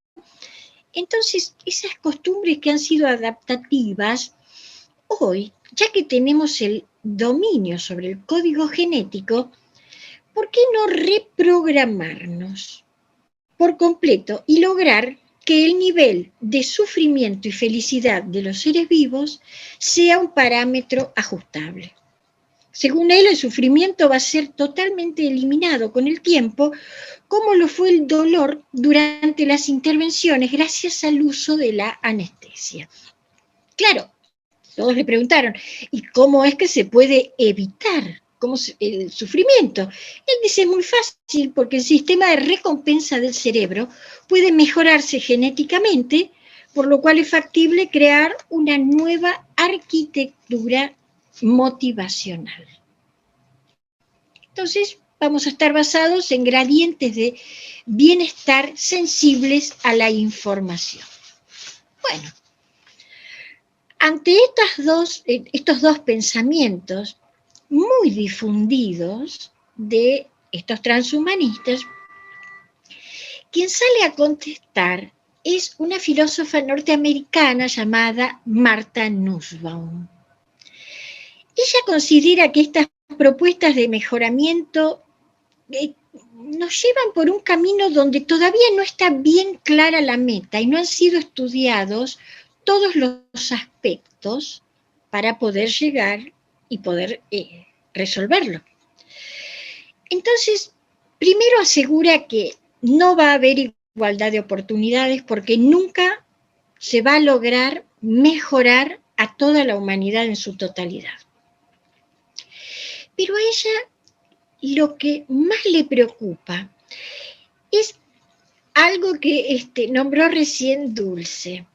Entonces, esas costumbres que han sido adaptativas, hoy, ya que tenemos el dominio sobre el código genético, ¿por qué no reprogramarnos por completo y lograr que el nivel de sufrimiento y felicidad de los seres vivos sea un parámetro ajustable? Según él, el sufrimiento va a ser totalmente eliminado con el tiempo, como lo fue el dolor durante las intervenciones gracias al uso de la anestesia. Claro, todos le preguntaron, ¿y cómo es que se puede evitar el sufrimiento? Él dice, muy fácil, porque el sistema de recompensa del cerebro puede mejorarse genéticamente, por lo cual es factible crear una nueva arquitectura motivacional. Entonces, vamos a estar basados en gradientes de bienestar sensibles a la información. Bueno, ante estos dos pensamientos muy difundidos de estos transhumanistas, quien sale a contestar es una filósofa norteamericana llamada Martha Nussbaum. Ella considera que estas propuestas de mejoramiento nos llevan por un camino donde todavía no está bien clara la meta y no han sido estudiados todos los aspectos para poder llegar y poder resolverlo. Entonces, primero asegura que no va a haber igualdad de oportunidades porque nunca se va a lograr mejorar a toda la humanidad en su totalidad. Pero a ella lo que más le preocupa es algo que nombró recién Dulce,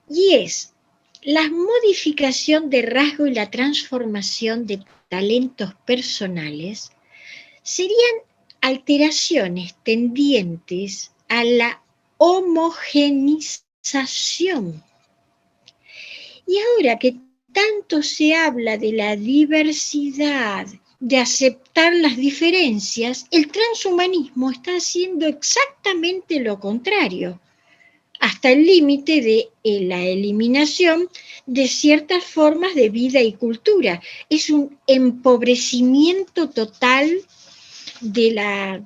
y es la modificación de rasgo y la transformación de talentos personales serían alteraciones tendientes a la homogenización. Y ahora que tanto se habla de la diversidad, de aceptar las diferencias, el transhumanismo está haciendo exactamente lo contrario, hasta el límite de la eliminación de ciertas formas de vida y cultura. Es un empobrecimiento total de la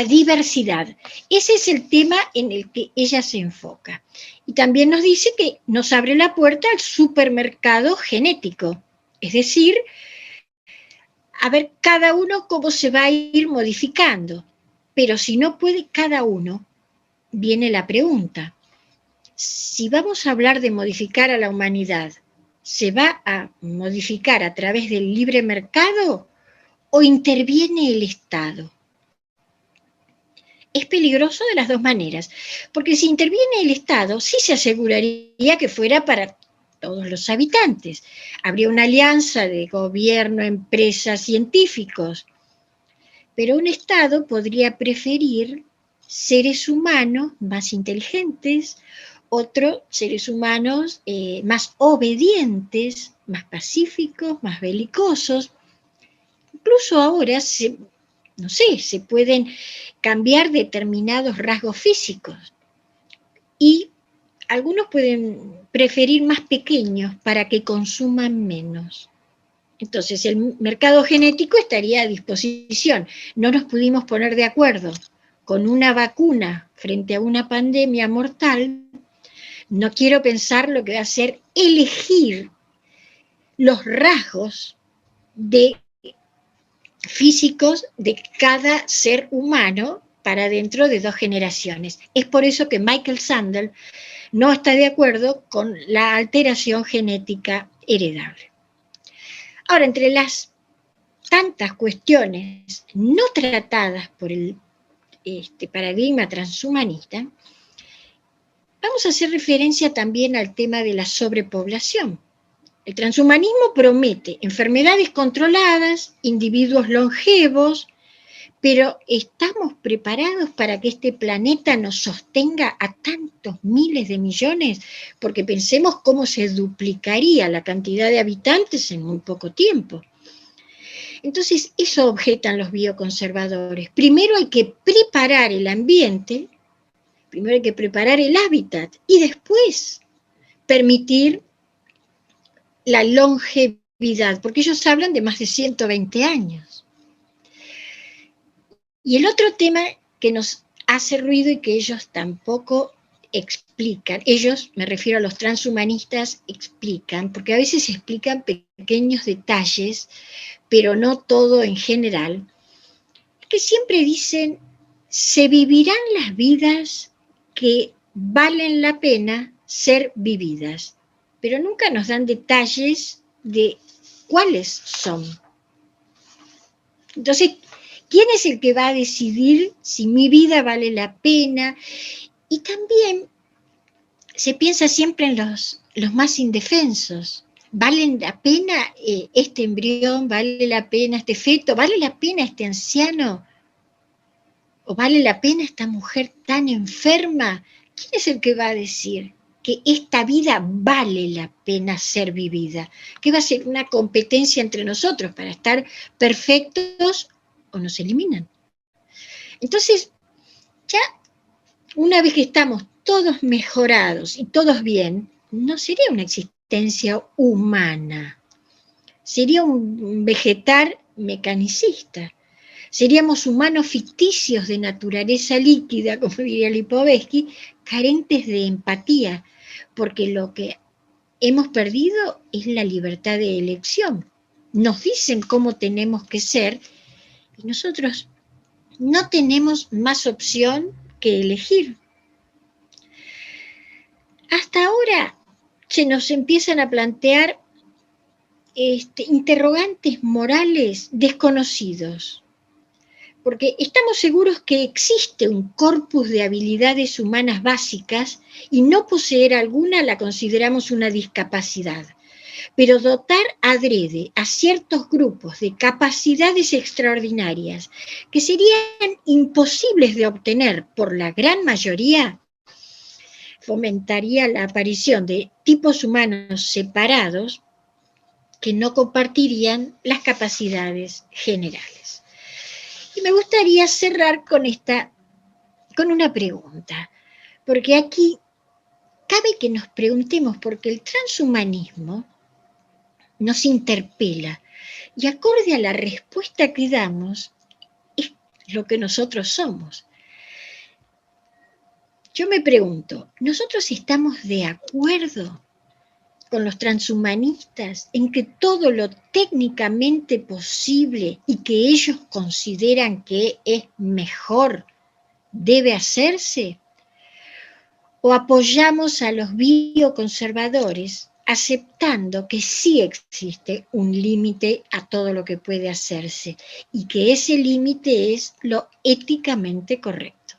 diversidad. Ese es el tema en el que ella se enfoca. Y también nos dice que nos abre la puerta al supermercado genético, es decir, a ver cada uno cómo se va a ir modificando. Pero si no puede cada uno, viene la pregunta, si vamos a hablar de modificar a la humanidad, ¿se va a modificar a través del libre mercado o interviene el Estado? Es peligroso de las dos maneras, porque si interviene el Estado, sí se aseguraría que fuera para todos los habitantes. Habría una alianza de gobierno, empresas, científicos, pero un Estado podría preferir seres humanos más inteligentes, otros seres humanos más obedientes, más pacíficos, más belicosos. Incluso ahora se pueden cambiar determinados rasgos físicos y algunos pueden preferir más pequeños para que consuman menos. Entonces el mercado genético estaría a disposición. No nos pudimos poner de acuerdo con una vacuna frente a una pandemia mortal. No quiero pensar lo que va a ser elegir los rasgos físicos de cada ser humano para dentro de 2 generaciones. Es por eso que Michael Sandel no está de acuerdo con la alteración genética heredable. Ahora, entre las tantas cuestiones no tratadas por el paradigma transhumanista, vamos a hacer referencia también al tema de la sobrepoblación. El transhumanismo promete enfermedades controladas, individuos longevos, pero ¿estamos preparados para que este planeta nos sostenga a tantos miles de millones? Porque pensemos cómo se duplicaría la cantidad de habitantes en muy poco tiempo. Entonces, eso objetan los bioconservadores. Primero hay que preparar el ambiente, primero hay que preparar el hábitat y después permitir la longevidad, porque ellos hablan de más de 120 años. Y el otro tema que nos hace ruido y que ellos tampoco explican, ellos, me refiero a los transhumanistas, explican, porque a veces explican pequeños detalles, pero no todo en general, que siempre dicen, se vivirán las vidas que valen la pena ser vividas, pero nunca nos dan detalles de cuáles son. Entonces, ¿quién es el que va a decidir si mi vida vale la pena? Y también se piensa siempre en los más indefensos. ¿Vale la pena este embrión? ¿Vale la pena este feto? ¿Vale la pena este anciano? ¿O vale la pena esta mujer tan enferma? ¿Quién es el que va a decir que esta vida vale la pena ser vivida? ¿Que va a ser una competencia entre nosotros para estar perfectos o nos eliminan? Entonces, ya una vez que estamos todos mejorados y todos bien, no sería una existencia humana, sería un vegetal mecanicista. Seríamos humanos ficticios de naturaleza líquida, como diría Lipovetsky, carentes de empatía, porque lo que hemos perdido es la libertad de elección. Nos dicen cómo tenemos que ser y nosotros no tenemos más opción que elegir. Hasta ahora se nos empiezan a plantear interrogantes morales desconocidos. porque estamos seguros que existe un corpus de habilidades humanas básicas y no poseer alguna la consideramos una discapacidad. Pero dotar adrede a ciertos grupos de capacidades extraordinarias que serían imposibles de obtener por la gran mayoría, fomentaría la aparición de tipos humanos separados que no compartirían las capacidades generales. Y me gustaría cerrar con una pregunta, porque aquí cabe que nos preguntemos, porque el transhumanismo nos interpela y acorde a la respuesta que damos es lo que nosotros somos. Yo me pregunto, ¿nosotros estamos de acuerdo con los transhumanistas en que todo lo técnicamente posible y que ellos consideran que es mejor debe hacerse? ¿O apoyamos a los bioconservadores aceptando que sí existe un límite a todo lo que puede hacerse y que ese límite es lo éticamente correcto?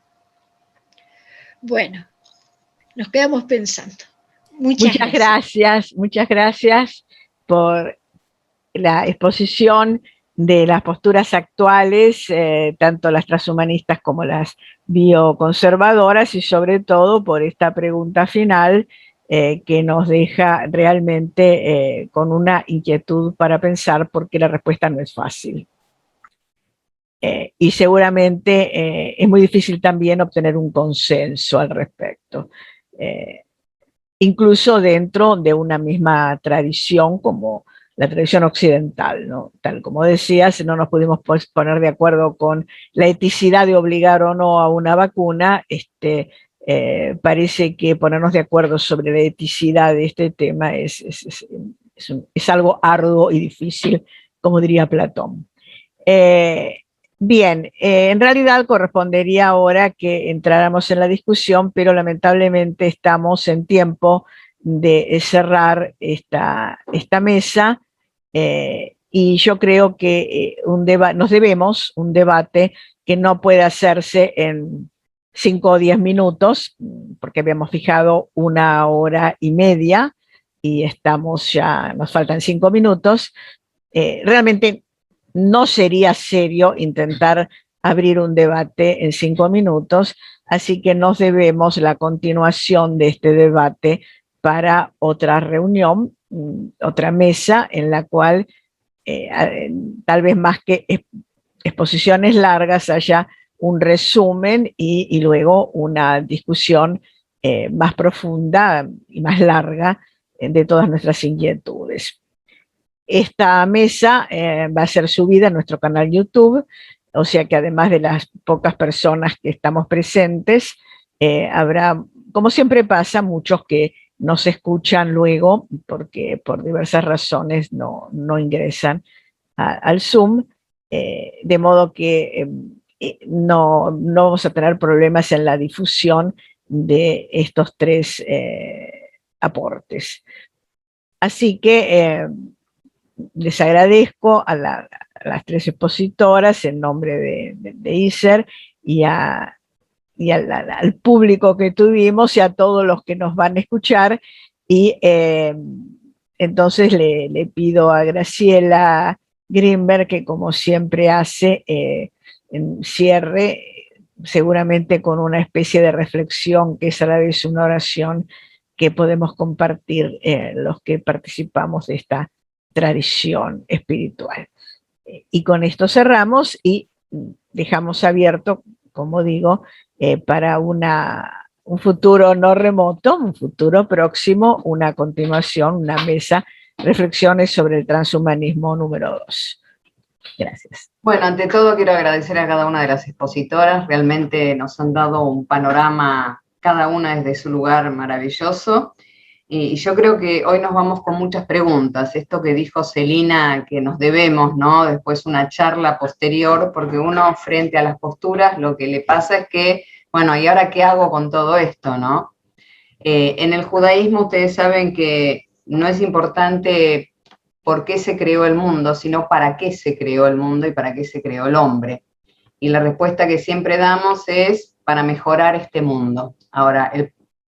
Bueno, nos quedamos pensando. Muchas gracias por la exposición de las posturas actuales, tanto las transhumanistas como las bioconservadoras, y sobre todo por esta pregunta final que nos deja realmente con una inquietud para pensar, porque la respuesta no es fácil. Y seguramente es muy difícil también obtener un consenso al respecto. Incluso dentro de una misma tradición como la tradición occidental, ¿no? Tal como decías, no nos pudimos poner de acuerdo con la eticidad de obligar o no a una vacuna. Parece que ponernos de acuerdo sobre la eticidad de este tema es algo arduo y difícil, como diría Platón. Bien, en realidad correspondería ahora que entráramos en la discusión, pero lamentablemente estamos en tiempo de cerrar esta mesa, y yo creo que nos debemos un debate que no puede hacerse en 5 o 10 minutos, porque habíamos fijado 1 hora y media y nos faltan 5 minutos. Realmente no sería serio intentar abrir un debate en 5 minutos, así que nos debemos la continuación de este debate para otra reunión, otra mesa en la cual tal vez más que exposiciones largas haya un resumen y luego una discusión más profunda y más larga de todas nuestras inquietudes. Esta mesa va a ser subida a nuestro canal YouTube, o sea que además de las pocas personas que estamos presentes, habrá, como siempre pasa, muchos que nos escuchan luego porque por diversas razones no ingresan al Zoom, de modo que no vamos a tener problemas en la difusión de estos 3 aportes. Así que les agradezco a las 3 expositoras en nombre de ISER y al público que tuvimos y a todos los que nos van a escuchar. Y entonces le pido a Graciela Grinberg que, como siempre hace, cierre seguramente con una especie de reflexión que es a la vez una oración que podemos compartir los que participamos de esta tradición espiritual. Y con esto cerramos y dejamos abierto, como digo, para un futuro no remoto, un futuro próximo, una continuación, una mesa, reflexiones sobre el transhumanismo número 2. Gracias. Bueno, ante todo quiero agradecer a cada una de las expositoras, realmente nos han dado un panorama, cada una desde su lugar, maravilloso. Y yo creo que hoy nos vamos con muchas preguntas. Esto que dijo Celina, que nos debemos, ¿no? Después una charla posterior, porque uno frente a las posturas lo que le pasa es que, bueno, ¿y ahora qué hago con todo esto, no? En el judaísmo ustedes saben que no es importante por qué se creó el mundo, sino para qué se creó el mundo y para qué se creó el hombre. Y la respuesta que siempre damos es para mejorar este mundo. Ahora,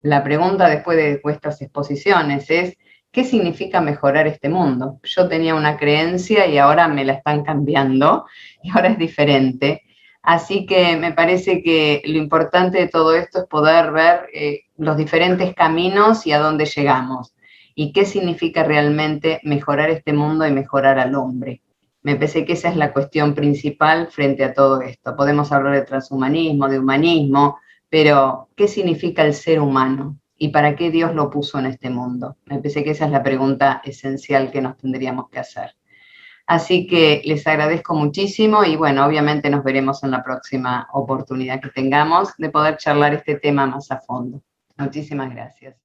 la pregunta después de vuestras exposiciones es, ¿qué significa mejorar este mundo? Yo tenía una creencia y ahora me la están cambiando, y ahora es diferente. Así que me parece que lo importante de todo esto es poder ver los diferentes caminos y a dónde llegamos, y qué significa realmente mejorar este mundo y mejorar al hombre. Me parece que esa es la cuestión principal frente a todo esto. Podemos hablar de transhumanismo, de humanismo, pero ¿qué significa el ser humano? ¿Y para qué Dios lo puso en este mundo? Me parece que esa es la pregunta esencial que nos tendríamos que hacer. Así que les agradezco muchísimo y bueno, obviamente nos veremos en la próxima oportunidad que tengamos de poder charlar este tema más a fondo. Muchísimas gracias.